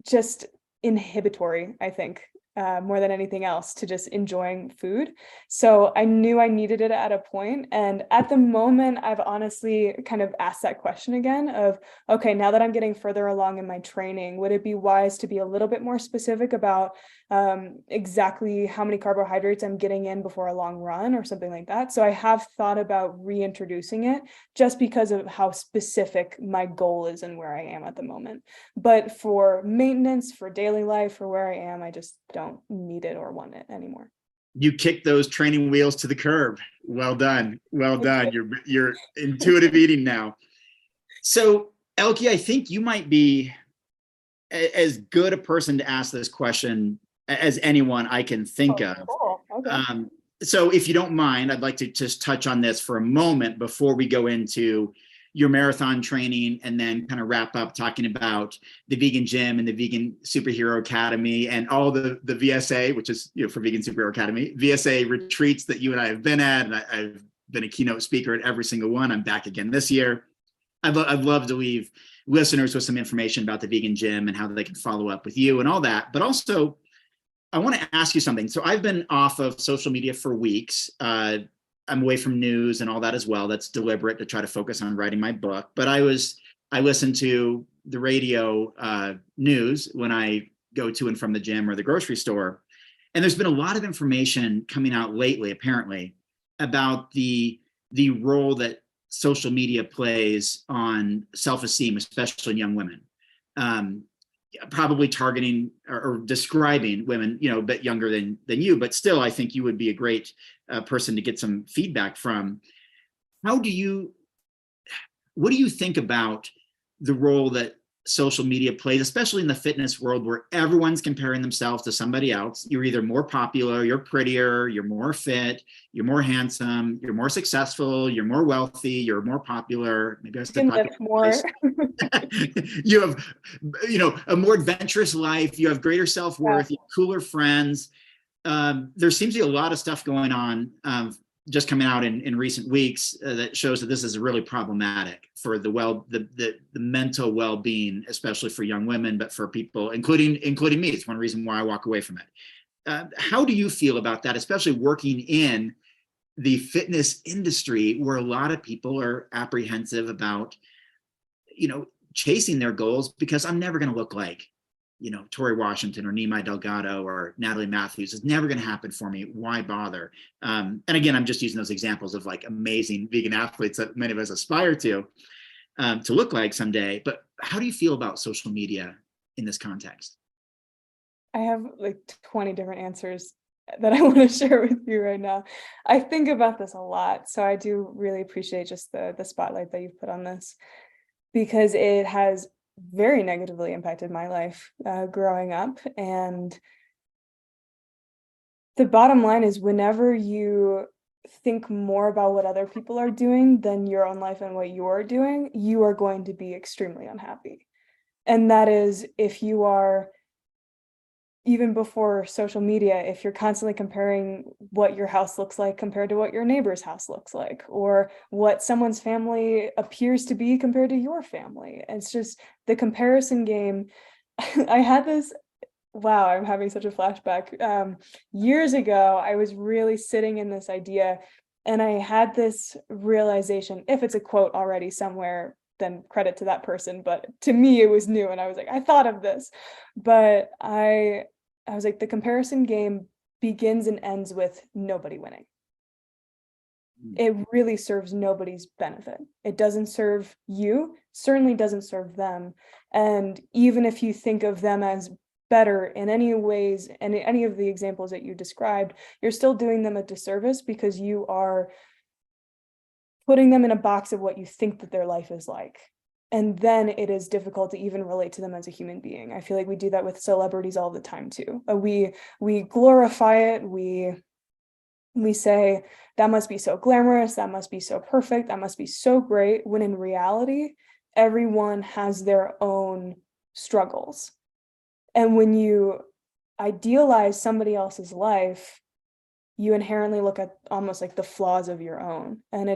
just inhibitory, I think, more than anything else, to just enjoying food. So I knew I needed it at a point. And at the moment, I've honestly kind of asked that question again of, okay, now that I'm getting further along in my training, would it be wise to be a little bit more specific about exactly how many carbohydrates I'm getting in before a long run or something like that? So I have thought about reintroducing it just because of how specific my goal is and where I am at the moment. But for maintenance, for daily life, for where I am, I just don't need it or want it anymore. You kick those training wheels to the curb. Well done. Well done. You're intuitive eating now. So, Elkie, I think you might be as good a person to ask this question as anyone I can think of. Cool. Okay. So if you don't mind, I'd like to just touch on this for a moment before we go into your marathon training and then kind of wrap up talking about the Vegan Gym and the Vegan Superhero Academy and all the VSA, which is, for Vegan Superhero Academy, VSA retreats that you and I have been at. And I've been a keynote speaker at every single one. I'm back again this year. I'd love to leave listeners with some information about the Vegan Gym and how they can follow up with you and all that. But also, I want to ask you something. So I've been off of social media for weeks. I'm away from news and all that as well. That's deliberate to try to focus on writing my book. But I listened to the radio news when I go to and from the gym or the grocery store. And there's been a lot of information coming out lately, apparently, about the role that social media plays on self-esteem, especially in young women. Probably targeting or describing women, a bit younger than you, but still, I think you would be a great person to get some feedback from. What do you think about the role that social media plays, especially in the fitness world where everyone's comparing themselves to somebody else? You're either more popular, you're prettier, you're more fit, you're more handsome, you're more successful, you're more wealthy, you're more popular. Maybe I said popular more. You have, a more adventurous life. You have greater self-worth, you have cooler friends. There seems to be a lot of stuff going on just coming out in recent weeks that shows that this is really problematic for the mental well-being, especially for young women, but for people, including me. It's one reason why I walk away from it. How do you feel about that, especially working in the fitness industry where a lot of people are apprehensive about, chasing their goals because I'm never going to look like, Tori Washington or Nimai Delgado or Natalie Matthews. Is never going to happen for me. Why bother? And again, I'm just using those examples of like amazing vegan athletes that many of us aspire to look like someday. But how do you feel about social media in this context? I have like 20 different answers that I want to share with you right now. I think about this a lot. So I do really appreciate just the spotlight that you've put on this, because it has very negatively impacted my life growing up. And the bottom line is, whenever you think more about what other people are doing than your own life and what you're doing, you are going to be extremely unhappy. And that is if you are, even before social media, if you're constantly comparing what your house looks like compared to what your neighbor's house looks like, or what someone's family appears to be compared to your family. It's just the comparison game. I had this, wow, I'm having such a flashback. Years ago, I was really sitting in this idea, and I had this realization, if it's a quote already somewhere, then credit to that person. But to me, it was new. And I was like, I thought of this, but I was like, the comparison game begins and ends with nobody winning. It really serves nobody's benefit. It doesn't serve you, certainly doesn't serve them. And even if you think of them as better in any ways, and any of the examples that you described, you're still doing them a disservice, because you are putting them in a box of what you think that their life is like. And then it is difficult to even relate to them as a human being. I feel like we do that with celebrities all the time too. We glorify it. We say that must be so glamorous, that must be so perfect, that must be so great, when in reality, everyone has their own struggles. And when you idealize somebody else's life, you inherently look at almost like the flaws of your own. And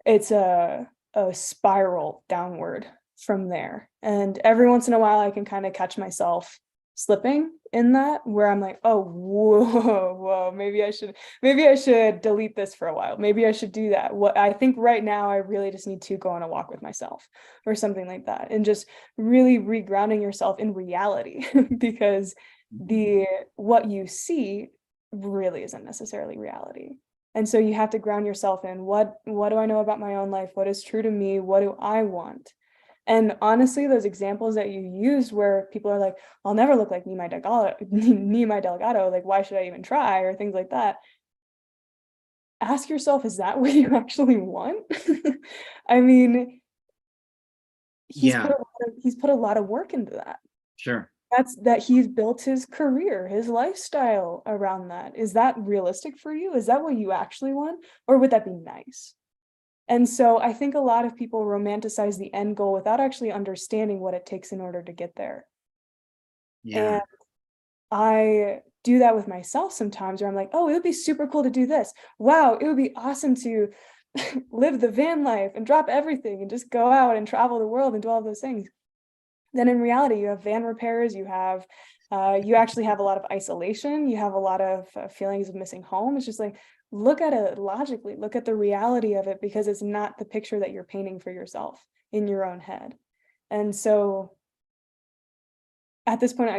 it's a spiral downward from there. And every once in a while, I can kind of catch myself slipping in that, where I'm like, oh, whoa, maybe I should delete this for a while. Maybe I should do that. What I think right now, I really just need to go on a walk with myself or something like that. And just really regrounding yourself in reality, because what you see really isn't necessarily reality. And so you have to ground yourself in what do I know about my own life? What is true to me? What do I want? And honestly, those examples that you used where people are like, I'll never look like Nimai Delgado, like, why should I even try? Or things like that. Ask yourself, is that what you actually want? I mean, he's put a lot of work into that. Sure. That he's built his career, his lifestyle around that. Is that realistic for you? Is that what you actually want? Or would that be nice? And so I think a lot of people romanticize the end goal without actually understanding what it takes in order to get there. Yeah. And I do that with myself sometimes, where I'm like, oh, it would be super cool to do this. Wow, it would be awesome to live the van life and drop everything and just go out and travel the world and do all those things. Then in reality, you have van repairs, you actually have a lot of isolation, you have a lot of feelings of missing home. It's just like, look at it logically, look at the reality of it, because it's not the picture that you're painting for yourself in your own head. And so at this point, I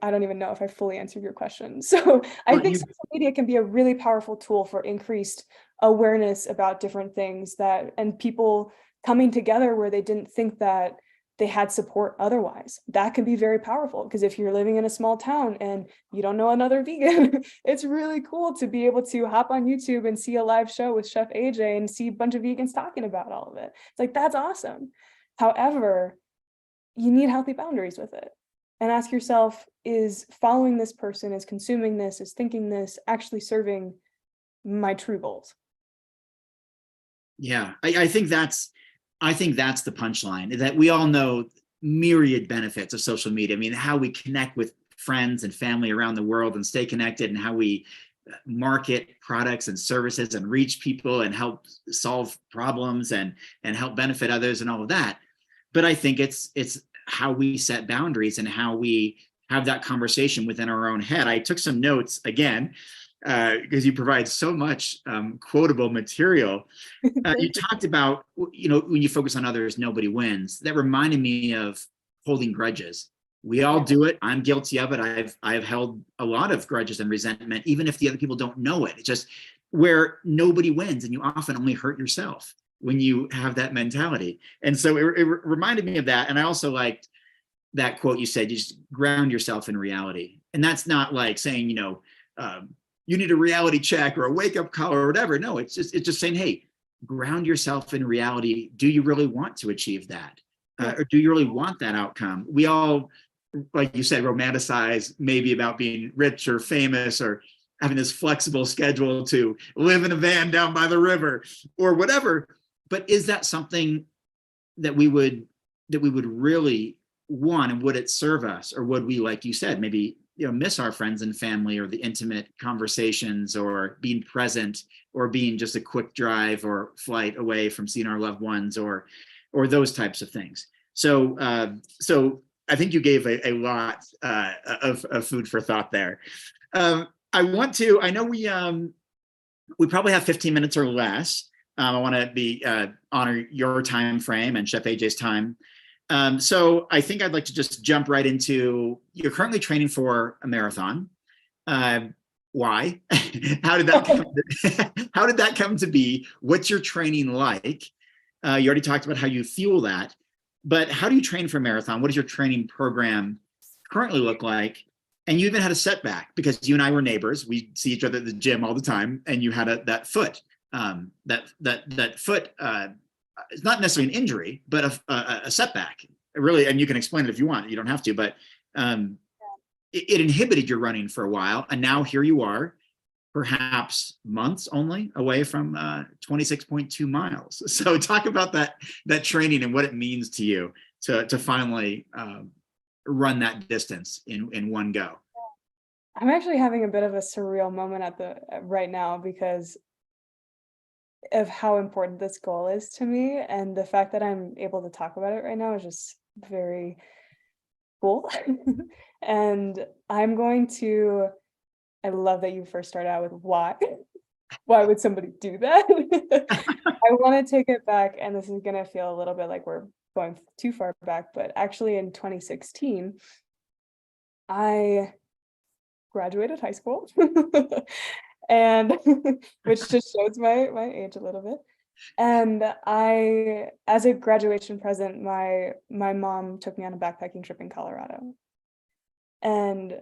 don't even know if I fully answered your question. So I think social media can be a really powerful tool for increased awareness about different things, and people coming together where they didn't think that they had support otherwise. That can be very powerful, because if you're living in a small town and you don't know another vegan, it's really cool to be able to hop on YouTube and see a live show with Chef AJ and see a bunch of vegans talking about all of it. It's like, that's awesome. However, you need healthy boundaries with it. And ask yourself, is following this person, is consuming this, is thinking this actually serving my true goals? Yeah, I think that's the punchline, that we all know myriad benefits of social media. I mean, how we connect with friends and family around the world and stay connected, and how we market products and services and reach people and help solve problems and help benefit others and all of that. But I think it's how we set boundaries and how we have that conversation within our own head. I took some notes again, because you provide so much quotable material. You talked about, when you focus on others, nobody wins. That reminded me of holding grudges. We all do it. I'm guilty of it. I've held a lot of grudges and resentment, even if the other people don't know it. It's just where nobody wins, and you often only hurt yourself when you have that mentality. And so it reminded me of that. And I also liked that quote you said, you just ground yourself in reality. And that's not like saying, you need a reality check or a wake up call or whatever. No, it's just saying, hey, ground yourself in reality. Do you really want to achieve that? Or do you really want that outcome? We all, like you said, romanticize maybe about being rich or famous or having this flexible schedule to live in a van down by the river or whatever. But is that something that we would really want, and would it serve us? Or would we, like you said, maybe miss our friends and family, or the intimate conversations, or being present, or being just a quick drive or flight away from seeing our loved ones, or those types of things. So I think you gave a lot of food for thought there. I know we probably have 15 minutes or less. I want to honor your time frame and Chef AJ's time. So I think I'd like to just jump right into, you're currently training for a marathon. Why? How did that come to be? What's your training like? You already talked about how you fuel that, but how do you train for a marathon? What does your training program currently look like? And you even had a setback, because you and I were neighbors. We see each other at the gym all the time, and you had that foot it's not necessarily an injury, but a setback, really. And you can explain it if you want, you don't have to, but it inhibited your running for a while. And now here you are, perhaps months only away from 26.2 miles. So talk about that training and what it means to you to finally run that distance in one go. I'm actually having a bit of a surreal moment right now because of how important this goal is to me, and the fact that I'm able to talk about it right now is just very cool. And I love that you first started out with why. Why would somebody do that? I want to take it back, and this is going to feel a little bit like we're going too far back, but actually in 2016, I graduated high school, and which just shows my age a little bit. And as a graduation present, my mom took me on a backpacking trip in Colorado. And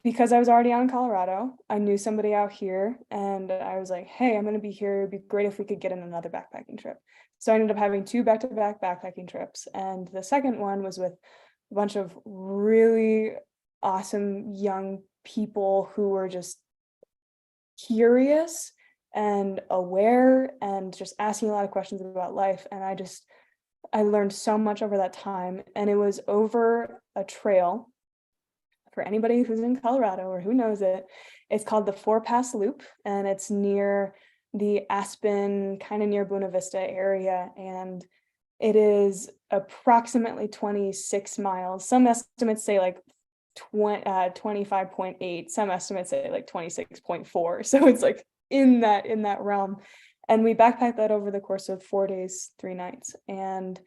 because I was already out in Colorado, I knew somebody out here, and I was like, hey, I'm going to be here. It'd be great if we could get in another backpacking trip. So I ended up having 2 back-to-back backpacking trips. And the second one was with a bunch of really awesome young people who were just curious and aware and just asking a lot of questions about life. And I learned so much over that time. And it was over a trail. For anybody who's in Colorado or who knows it, it's called the 4-Pass Loop, and it's near the Aspen, kind of near Buena Vista area. And it is approximately 26 miles. Some estimates say like 25.8. Some estimates say like 26.4. So it's like in that realm. And we backpacked that over the course of 4 days, 3 nights. And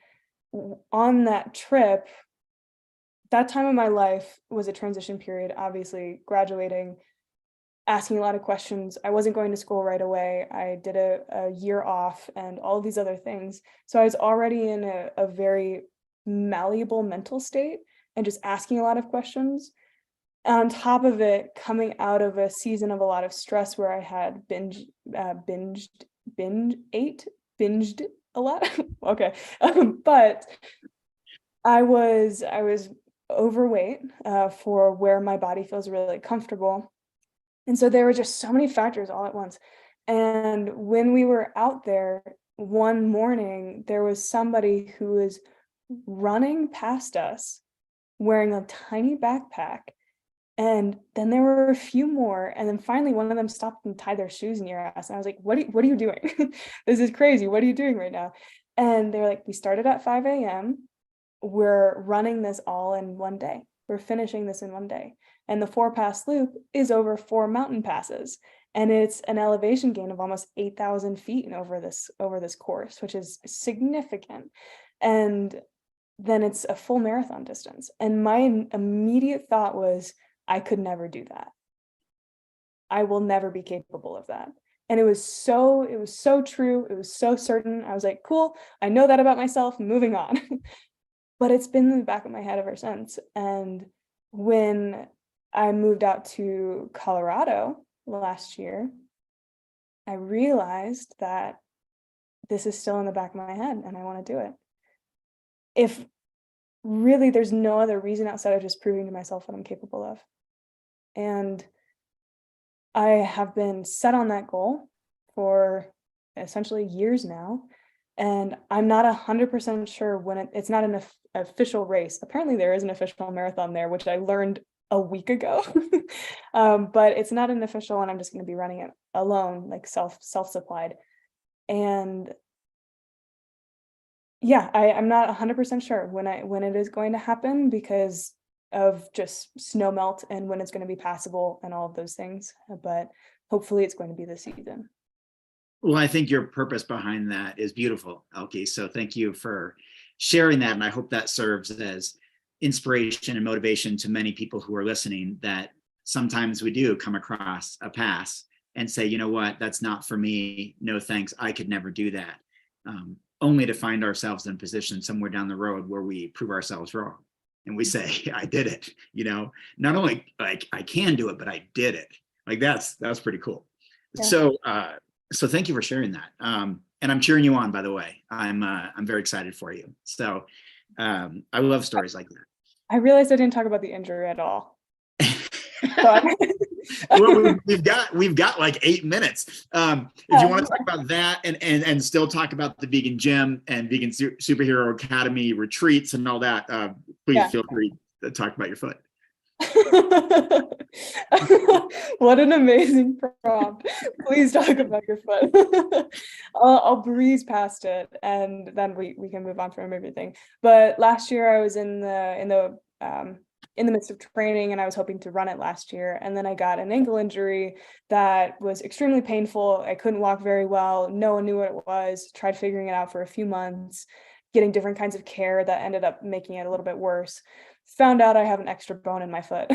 on that trip, that time of my life was a transition period, obviously graduating, asking a lot of questions. I wasn't going to school right away. I did a year off and all of these other things. So I was already in a very malleable mental state and just asking a lot of questions. And on top of it, coming out of a season of a lot of stress where I had binged a lot. Okay. But I was overweight for where my body feels really comfortable. And so there were just so many factors all at once. And when we were out there one morning, there was somebody who was running past us wearing a tiny backpack. And then there were a few more. And then finally one of them stopped and tied their shoes near us. And I was like, what are you doing? This is crazy. What are you doing right now? And they were like, we started at 5 a.m. We're running this all in one day. We're finishing this in one day. And the 4-Pass Loop is over 4 mountain passes. And it's an elevation gain of almost 8,000 feet over this course, which is significant. And then it's a full marathon distance. And my immediate thought was, I could never do that. I will never be capable of that. And it was so true. It was so certain. I was like, cool, I know that about myself, moving on. But it's been in the back of my head ever since. And when I moved out to Colorado last year, I realized that this is still in the back of my head and I want to do it. If really there's no other reason outside of just proving to myself what I'm capable of. And I have been set on that goal for essentially years now. And I'm not 100% sure when it's not an official race. Apparently there is an official marathon there, which I learned a week ago. But it's not an official, and I'm just going to be running it alone, like self-supplied. And yeah, I'm not 100% sure when it is going to happen because of just snow melt and when it's going to be passable and all of those things. But hopefully it's going to be this season. Well, I think your purpose behind that is beautiful, Elkie. So thank you for sharing that. And I hope that serves as inspiration and motivation to many people who are listening, that sometimes we do come across a pass and say, you know what, that's not for me. No, thanks. I could never do that. Only to find ourselves in a position somewhere down the road where we prove ourselves wrong. And we say, I did it, not only like I can do it, but I did it. Like that's pretty cool. Yeah. So thank you for sharing that. And I'm cheering you on, by the way. I'm very excited for you. So I love stories like that. I realized I didn't talk about the injury at all. Well, we've got like 8 minutes. If you want to talk about that and still talk about the vegan gym and vegan superhero academy retreats and all that, please feel free to talk about your foot. What an amazing prompt. Please talk about your foot. I'll breeze past it and then we can move on from everything. But last year I was in the midst of training and I was hoping to run it last year. And then I got an ankle injury that was extremely painful. I couldn't walk very well. No one knew what it was. Tried figuring it out for a few months, getting different kinds of care that ended up making it a little bit worse. Found out I have an extra bone in my foot.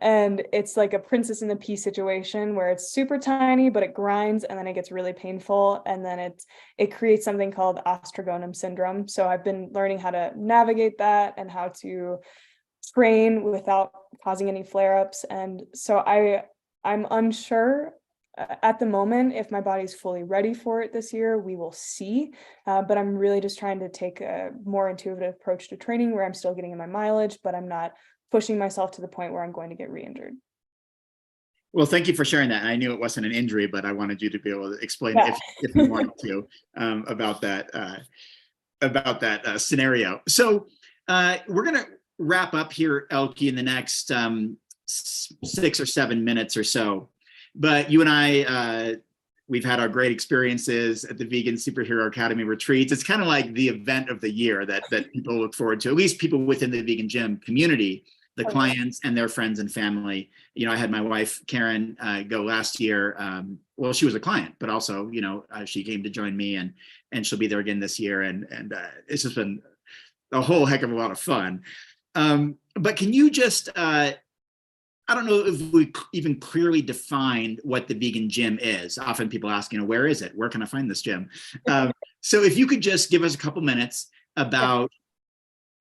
And it's like a princess in the pea situation where it's super tiny, but it grinds and then it gets really painful. And then it creates something called osteogonum syndrome. So I've been learning how to navigate that and how to train without causing any flare-ups. And so I'm unsure at the moment if my body's fully ready for it this year. We will see. But I'm really just trying to take a more intuitive approach to training where I'm still getting in my mileage, but I'm not pushing myself to the point where I'm going to get re-injured. Well, thank you for sharing that. I knew it wasn't an injury, but I wanted you to be able to explain if you wanted to about that scenario. So we're going to wrap up here, Elkie, in the next 6 or 7 minutes or so. But you and I, we've had our great experiences at the Vegan Superhero Academy retreats. It's kind of like the event of the year that people look forward to, at least people within the vegan gym community, the clients and their friends and family. You know, I had my wife, Karen, go last year. Well, she was a client, but also, you know, she came to join me and she'll be there again this year. And it's just been a whole heck of a lot of fun. But can you just, I don't know if we even clearly defined what the vegan gym is. Often people ask, you know, where is it? Where can I find this gym? So if you could just give us a couple minutes about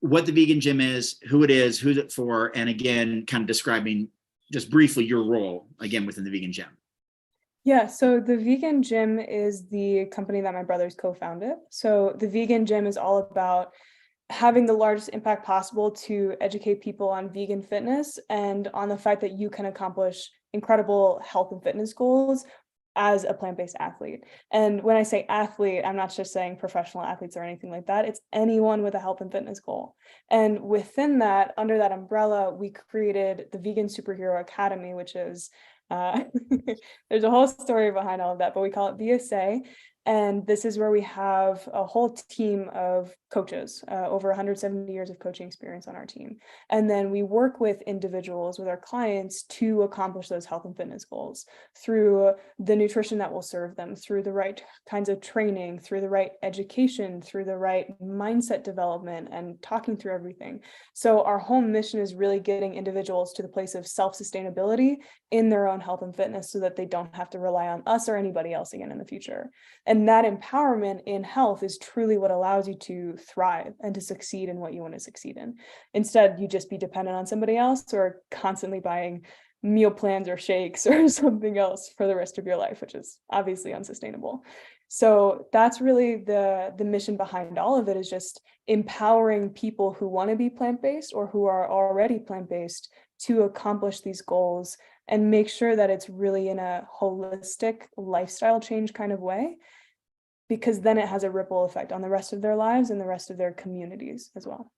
what the vegan gym is, who it is, who's it for, and again, kind of describing just briefly your role again within the vegan gym. Yeah, so the Vegan Gym is the company that my brothers co-founded. So the Vegan Gym is all about having the largest impact possible to educate people on vegan fitness and on the fact that you can accomplish incredible health and fitness goals as a plant-based athlete. And when I say athlete, I'm not just saying professional athletes or anything like that. It's anyone with a health and fitness goal. And within that, under that umbrella, we created the Vegan Superhero Academy, which is, there's a whole story behind all of that, but we call it VSA. And this is where we have a whole team of coaches, over 170 years of coaching experience on our team. And then we work with individuals, with our clients, to accomplish those health and fitness goals through the nutrition that will serve them, through the right kinds of training, through the right education, through the right mindset development, and talking through everything. So our whole mission is really getting individuals to the place of self-sustainability in their own health and fitness so that they don't have to rely on us or anybody else again in the future. And that empowerment in health is truly what allows you to thrive and to succeed in what you want to succeed in. Instead, you just be dependent on somebody else or constantly buying meal plans or shakes or something else for the rest of your life, which is obviously unsustainable. So that's really the mission behind all of it, is just empowering people who want to be plant-based or who are already plant-based to accomplish these goals and make sure that it's really in a holistic lifestyle change kind of way, because then it has a ripple effect on the rest of their lives and the rest of their communities as well.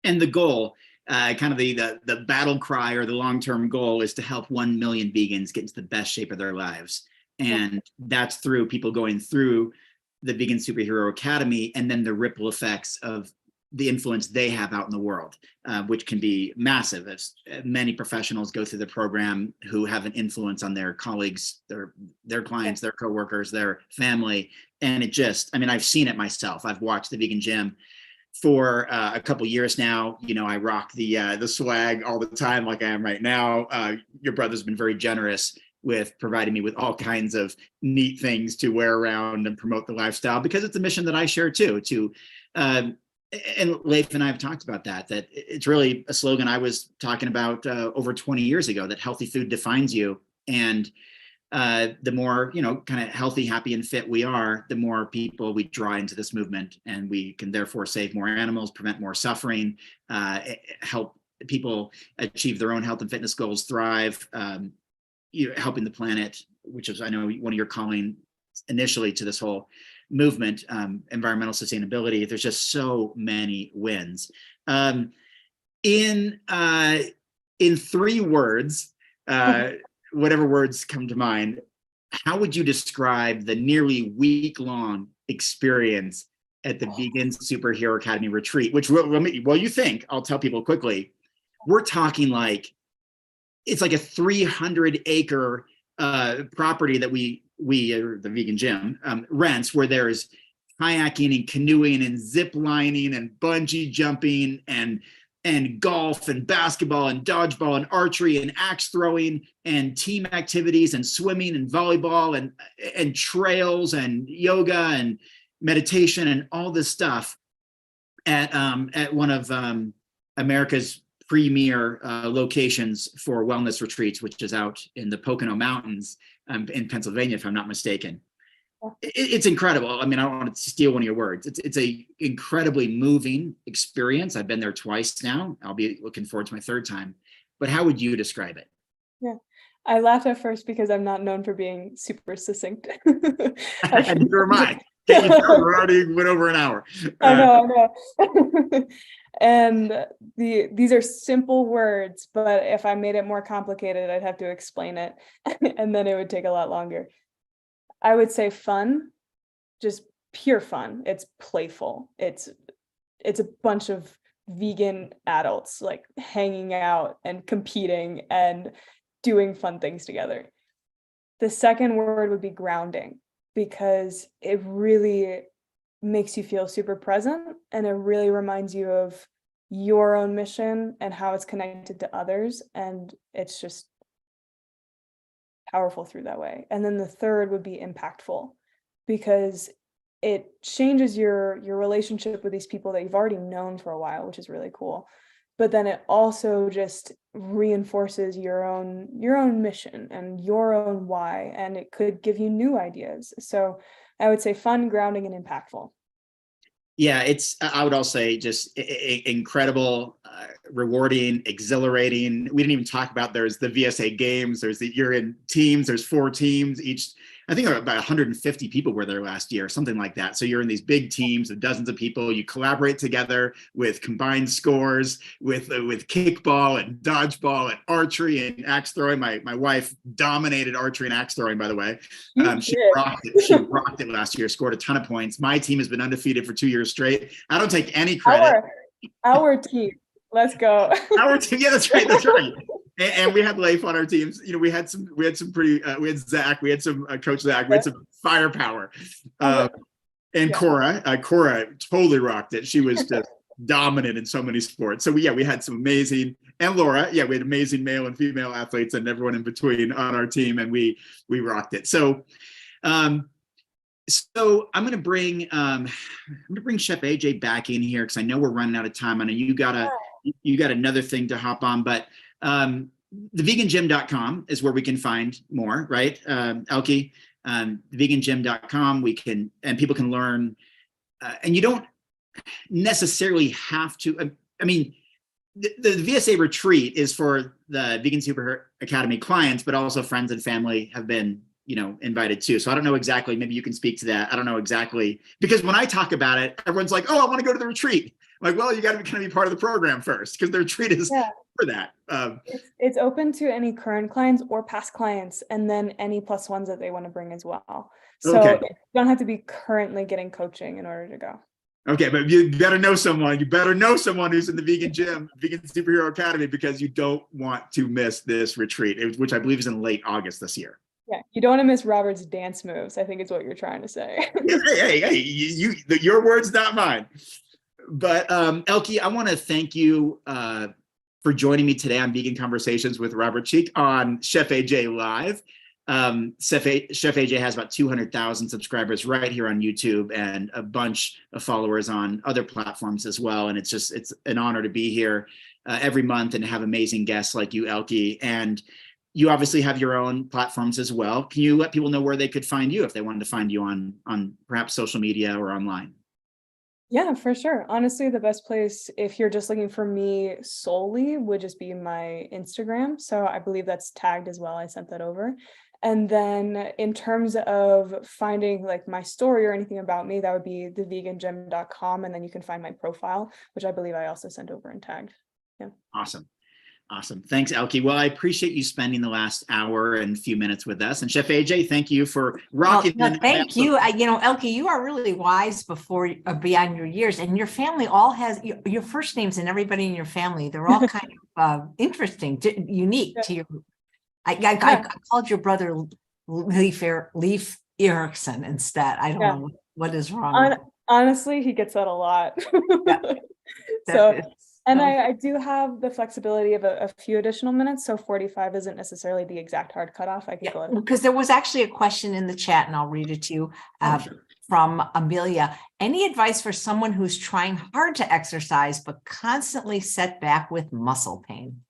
And the goal, kind of the battle cry or the long-term goal, is to help 1 million vegans get into the best shape of their lives. And that's through people going through the Vegan Superhero Academy and then the ripple effects of the influence they have out in the world, which can be massive. As many professionals go through the program who have an influence on their colleagues, their clients, their coworkers, their family. And it just, I mean, I've seen it myself. I've watched the Vegan Gym for a couple years now. You know, I rock the swag all the time, like I am right now. Your brother's been very generous with providing me with all kinds of neat things to wear around and promote the lifestyle, because it's a mission that I share too, and Leif and I have talked about that it's really a slogan I was talking about over 20 years ago, that healthy food defines you. And the more, kind of healthy, happy, and fit we are, the more people we draw into this movement, and we can therefore save more animals, prevent more suffering, help people achieve their own health and fitness goals, thrive, helping the planet, which is, I know, one of your calling initially to this whole movement, environmental sustainability. There's just so many wins. In 3 words, whatever words come to mind, how would you describe the nearly week-long experience at the Vegan Superhero Academy retreat? Which, well, you think, I'll tell people quickly, we're talking like, it's like a 300-acre property that we or the Vegan Gym rents, where there's kayaking and canoeing and zip lining and bungee jumping and golf and basketball and dodgeball and archery and axe throwing and team activities and swimming and volleyball and trails and yoga and meditation and all this stuff at one of America's premier locations for wellness retreats, which is out in the Pocono Mountains in Pennsylvania, if I'm not mistaken. It's incredible. I mean, I don't want to steal one of your words. It's a incredibly moving experience. I've been there twice now. I'll be looking forward to my 3rd time. But how would you describe it? Yeah, I laughed at first because I'm not known for being super succinct. Neither am I. Can't you tell? We're already went over an hour. I know. And these are simple words, but if I made it more complicated, I'd have to explain it, and then it would take a lot longer. I would say fun, just pure fun. It's playful. It's a bunch of vegan adults like hanging out and competing and doing fun things together. The second word would be grounding, because it really makes you feel super present, and it really reminds you of your own mission and how it's connected to others, and it's just powerful through that way. And then the third would be impactful, because it changes your relationship with these people that you've already known for a while, which is really cool. But then it also just reinforces your own mission and your own why, and it could give you new ideas. So I would say fun, grounding, and impactful. Yeah, I would also say just incredible, rewarding, exhilarating. We didn't even talk about, there's the VSA games, you're in teams, there's 4 teams each. I think about 150 people were there last year, something like that. So you're in these big teams of dozens of people. You collaborate together with combined scores, with kickball and dodgeball and archery and axe throwing. My wife dominated archery and axe throwing, by the way. She rocked it. She rocked it last year, scored a ton of points. My team has been undefeated for 2 years straight. I don't take any credit. Our team. Let's go. Our team. Yeah, that's right. That's right. And we had Leif on our teams. We had some pretty, we had Zach, we had some Coach Zach, we had some firepower. And Cora totally rocked it. She was just dominant in so many sports. So we had some amazing, and Laura, we had amazing male and female athletes and everyone in between on our team, and we rocked it. So, I'm going to bring Chef AJ back in here, because I know we're running out of time. I know you got another thing to hop on, but thevegangym.com is where we can find more, right? Elkie, thevegangym.com, people can learn, and you don't necessarily have to, I mean, the VSA retreat is for the Vegan Super Academy clients, but also friends and family have been, invited too. So I don't know exactly, maybe you can speak to that. I don't know exactly, because when I talk about it, everyone's like, oh, I want to go to the retreat. I'm like, well, you got to kind of be part of the program first, because the retreat is for that. It's open to any current clients or past clients, and then any plus ones that they want to bring as well. So you don't have to be currently getting coaching in order to go. Okay, but you better know someone. You better know someone who's in the Vegan Gym, Vegan Superhero Academy, because you don't want to miss this retreat, which I believe is in late August this year. Yeah, you don't want to miss Robert's dance moves, I think is what you're trying to say. Hey, your words, not mine. But Elkie, I want to thank you for joining me today on Vegan Conversations with Robert Cheeke on Chef AJ Live. Chef AJ has about 200,000 subscribers right here on YouTube, and a bunch of followers on other platforms as well. And it's an honor to be here every month and have amazing guests like you, Elkie. And you obviously have your own platforms as well. Can you let people know where they could find you if they wanted to find you on perhaps social media or online? Yeah, for sure. Honestly, the best place if you're just looking for me solely would just be my Instagram. So I believe that's tagged as well. I sent that over. And then in terms of finding like my story or anything about me, that would be thevegangym.com. And then you can find my profile, which I believe I also sent over and tagged. Yeah. Awesome. Awesome. Thanks, Elkie. Well, I appreciate you spending the last hour and few minutes with us. And Chef AJ, thank you for rocking. Well, thank you. Elkie, you are really wise beyond your years, and your family all has your first names, and everybody in your family, they're all kind of interesting, unique to your. I called your brother Leif Erikson instead. I don't know what is wrong. Honestly, he gets that a lot. So. And I do have the flexibility of a few additional minutes, so 45 isn't necessarily the exact hard cutoff. I can go ahead. Because there was actually a question in the chat, and I'll read it to you from Amelia. Any advice for someone who's trying hard to exercise but constantly set back with muscle pain?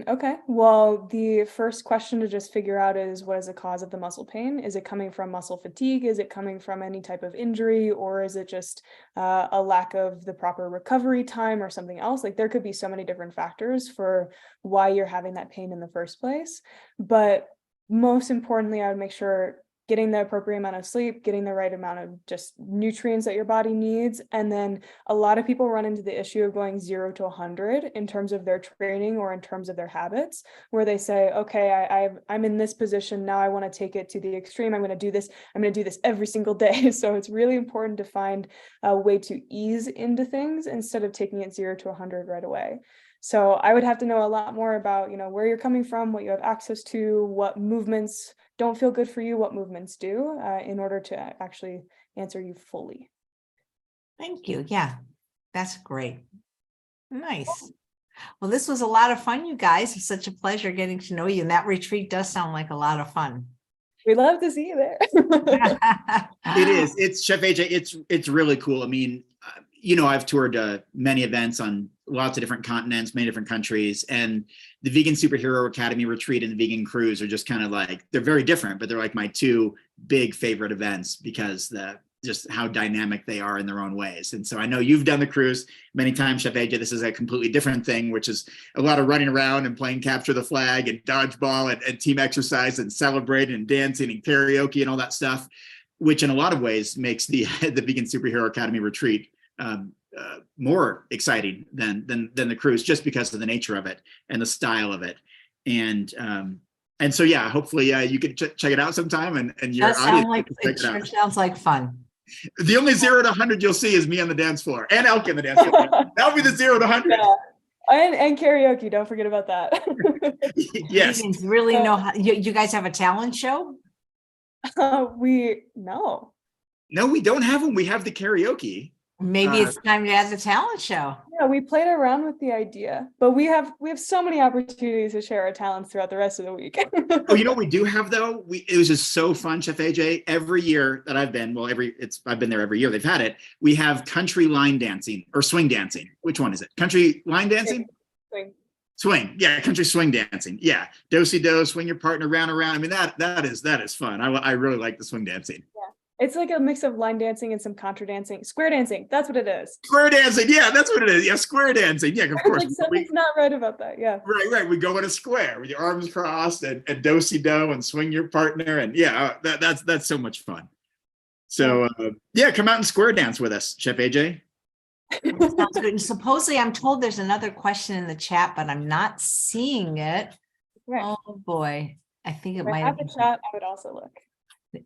Okay. Well, the first question to just figure out is, what is the cause of the muscle pain? Is it coming from muscle fatigue? Is it coming from any type of injury? Or is it just a lack of the proper recovery time or something else? Like there could be so many different factors for why you're having that pain in the first place. But most importantly, I would make sure getting the appropriate amount of sleep, getting the right amount of just nutrients that your body needs. And then a lot of people run into the issue of going 0 to 100 in terms of their training or in terms of their habits, where they say, okay, I'm in this position. Now I want to take it to the extreme. I'm going to do this. I'm going to do this every single day. So it's really important to find a way to ease into things instead of taking it 0 to 100 right away. So I would have to know a lot more about, where you're coming from, what you have access to, what movements don't feel good for you, what movements do, in order to actually answer you fully. Thank you. Yeah, that's great. Nice. Well, this was a lot of fun, you guys. It's such a pleasure getting to know you. And that retreat does sound like a lot of fun. We'd love to see you there. It is. It's Chef AJ. It's really cool. I mean, I've toured many events on lots of different continents, many different countries, and the Vegan Superhero Academy retreat and the Vegan Cruise are just kind of like, they're very different, but they're like my two big favorite events because just how dynamic they are in their own ways. And so I know you've done the cruise many times, Chef AJ. This is a completely different thing, which is a lot of running around and playing capture the flag and dodgeball and team exercise and celebrating and dancing and karaoke and all that stuff, which in a lot of ways makes the Vegan Superhero Academy retreat more exciting than the cruise, just because of the nature of it and the style of it. And so, yeah, hopefully you could check it out sometime and your audience. It sure sounds like fun. The only 0 to 100 you'll see is me on the dance floor and Elke on the dance floor. That'll be the 0 to 100. Yeah. And karaoke, don't forget about that. Yes. You really know how, you guys have a talent show? No, we don't have them. We have the karaoke. Maybe it's time to have the talent show. Yeah, we played around with the idea, but we have so many opportunities to share our talents throughout the rest of the week. Oh, you know what we do have though? It was just so fun, Chef AJ. Every year that I've been, I've been there every year they've had it. We have country line dancing or swing dancing. Which one is it? Country line dancing? Swing. Yeah, country swing dancing. Yeah, do-si-do, swing your partner round and round. I mean, that is fun. I really like the swing dancing. Yeah. It's like a mix of line dancing and some contra dancing. Square dancing, that's what it is. Square dancing, yeah, that's what it is. Yeah, square dancing. Yeah, of course. Like something's not right about that, yeah. Right. We go in a square with your arms crossed and do-si-do and swing your partner. And yeah, that's so much fun. So yeah, come out and square dance with us, Chef AJ. Sounds good. And supposedly I'm told there's another question in the chat, but I'm not seeing it. Right. Oh boy. I think it might have the chat. I would also look.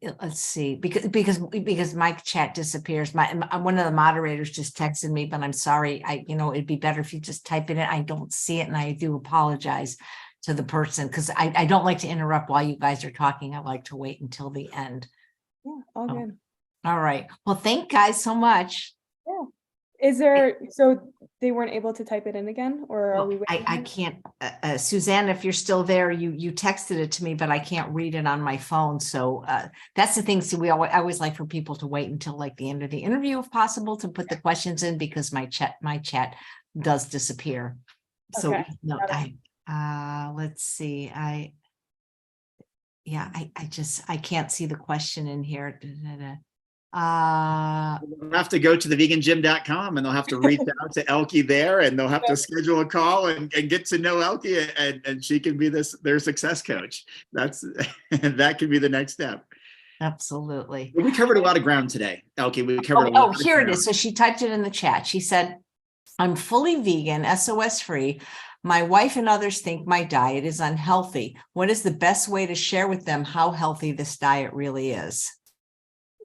Let's see, because my chat disappears. One of the moderators just texted me, but I'm sorry. It'd be better if you just type it in. I don't see it, and I do apologize to the person because I don't like to interrupt while you guys are talking. I like to wait until the end. Yeah, all good. All right. Well, thank you guys so much. Yeah. So they weren't able to type it in again, or are we waiting? I can't, Suzanne, if you're still there, you texted it to me, but I can't read it on my phone. So that's the thing. So I always like for people to wait until like the end of the interview, if possible, to put the questions in, because my chat does disappear. So okay. no, Let's see. I can't see the question in here. They'll have to go to the vegangym.com and they'll have to reach out to Elkie there, and they'll have to schedule a call and get to know Elkie, and she can be their success coach. That could be the next step. Absolutely. We covered a lot of ground today, Elkie. We covered Here it is. So she typed it in the chat. She said, I'm fully vegan, SOS free. My wife and others think my diet is unhealthy. What is the best way to share with them how healthy this diet really is?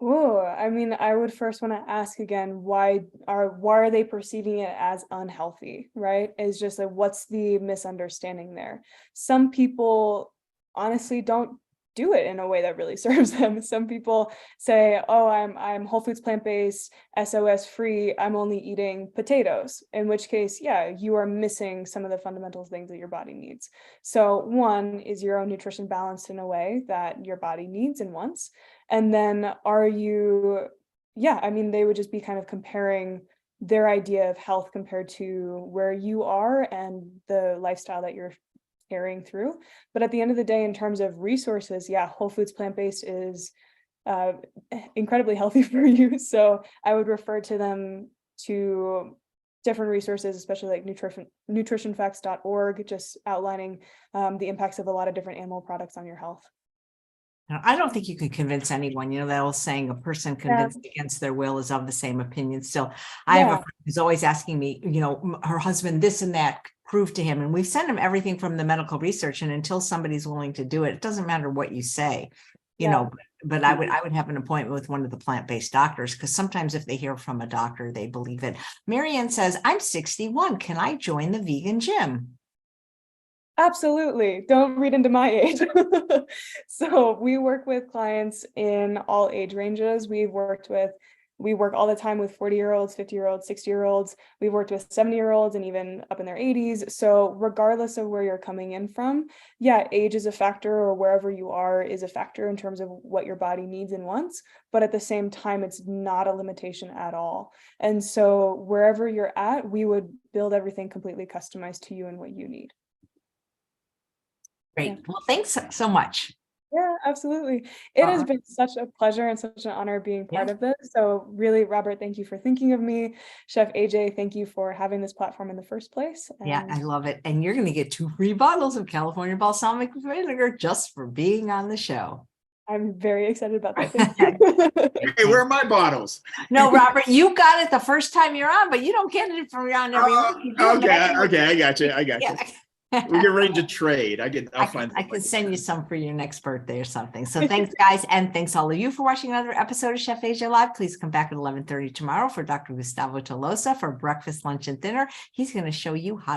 Oh, I mean, I would first want to ask again, why are they perceiving it as unhealthy, right? Is just like, what's the misunderstanding there? Some people honestly don't do it in a way that really serves them. Some people say, oh, I'm whole foods plant-based, SOS free, I'm only eating potatoes, in which case, yeah, you are missing some of the fundamental things that your body needs. So one, is your own nutrition balanced in a way that your body needs and wants? And then they would just be kind of comparing their idea of health compared to where you are and the lifestyle that you're carrying through. But at the end of the day, in terms of resources, yeah, whole foods plant-based is incredibly healthy for you. So I would refer to them to different resources, especially like nutritionfacts.org, just outlining the impacts of a lot of different animal products on your health. I don't think you can convince anyone. You know, that old saying, a person convinced against their will is of the same opinion. Still, I have a friend who's always asking me, you know, her husband, this and that, prove to him. And we've sent him everything from the medical research. And until somebody's willing to do it, it doesn't matter what you say, you know, but I would have an appointment with one of the plant-based doctors, because sometimes if they hear from a doctor, they believe it. Marianne says, I'm 61. Can I join the vegan gym? Absolutely. Don't read into my age. So we work with clients in all age ranges. We work all the time with 40-year-olds, 50-year-olds, 60-year-olds. We've worked with 70-year-olds and even up in their 80s. So regardless of where you're coming in from, yeah, age is a factor, or wherever you are is a factor in terms of what your body needs and wants. But at the same time, it's not a limitation at all. And so wherever you're at, we would build everything completely customized to you and what you need. Great. Well, thanks so much. Yeah, absolutely. It has been such a pleasure and such an honor being part of this. So really, Robert, thank you for thinking of me. Chef AJ, thank you for having this platform in the first place. Yeah, I love it. And you're going to get 2 free bottles of California balsamic vinegar just for being on the show. I'm very excited about that. Thank you. Hey, where are my bottles? No, Robert, you got it the first time you're on, but you don't get it from on every week. Okay, I got you. Yeah. We can arrange a trade. I'll find. I can send you some for your next birthday or something. So thanks, guys. And thanks all of you for watching another episode of Chef AJ Live. Please come back at 11:30 tomorrow for Dr. Gustavo Tolosa for breakfast, lunch, and dinner. He's going to show you how to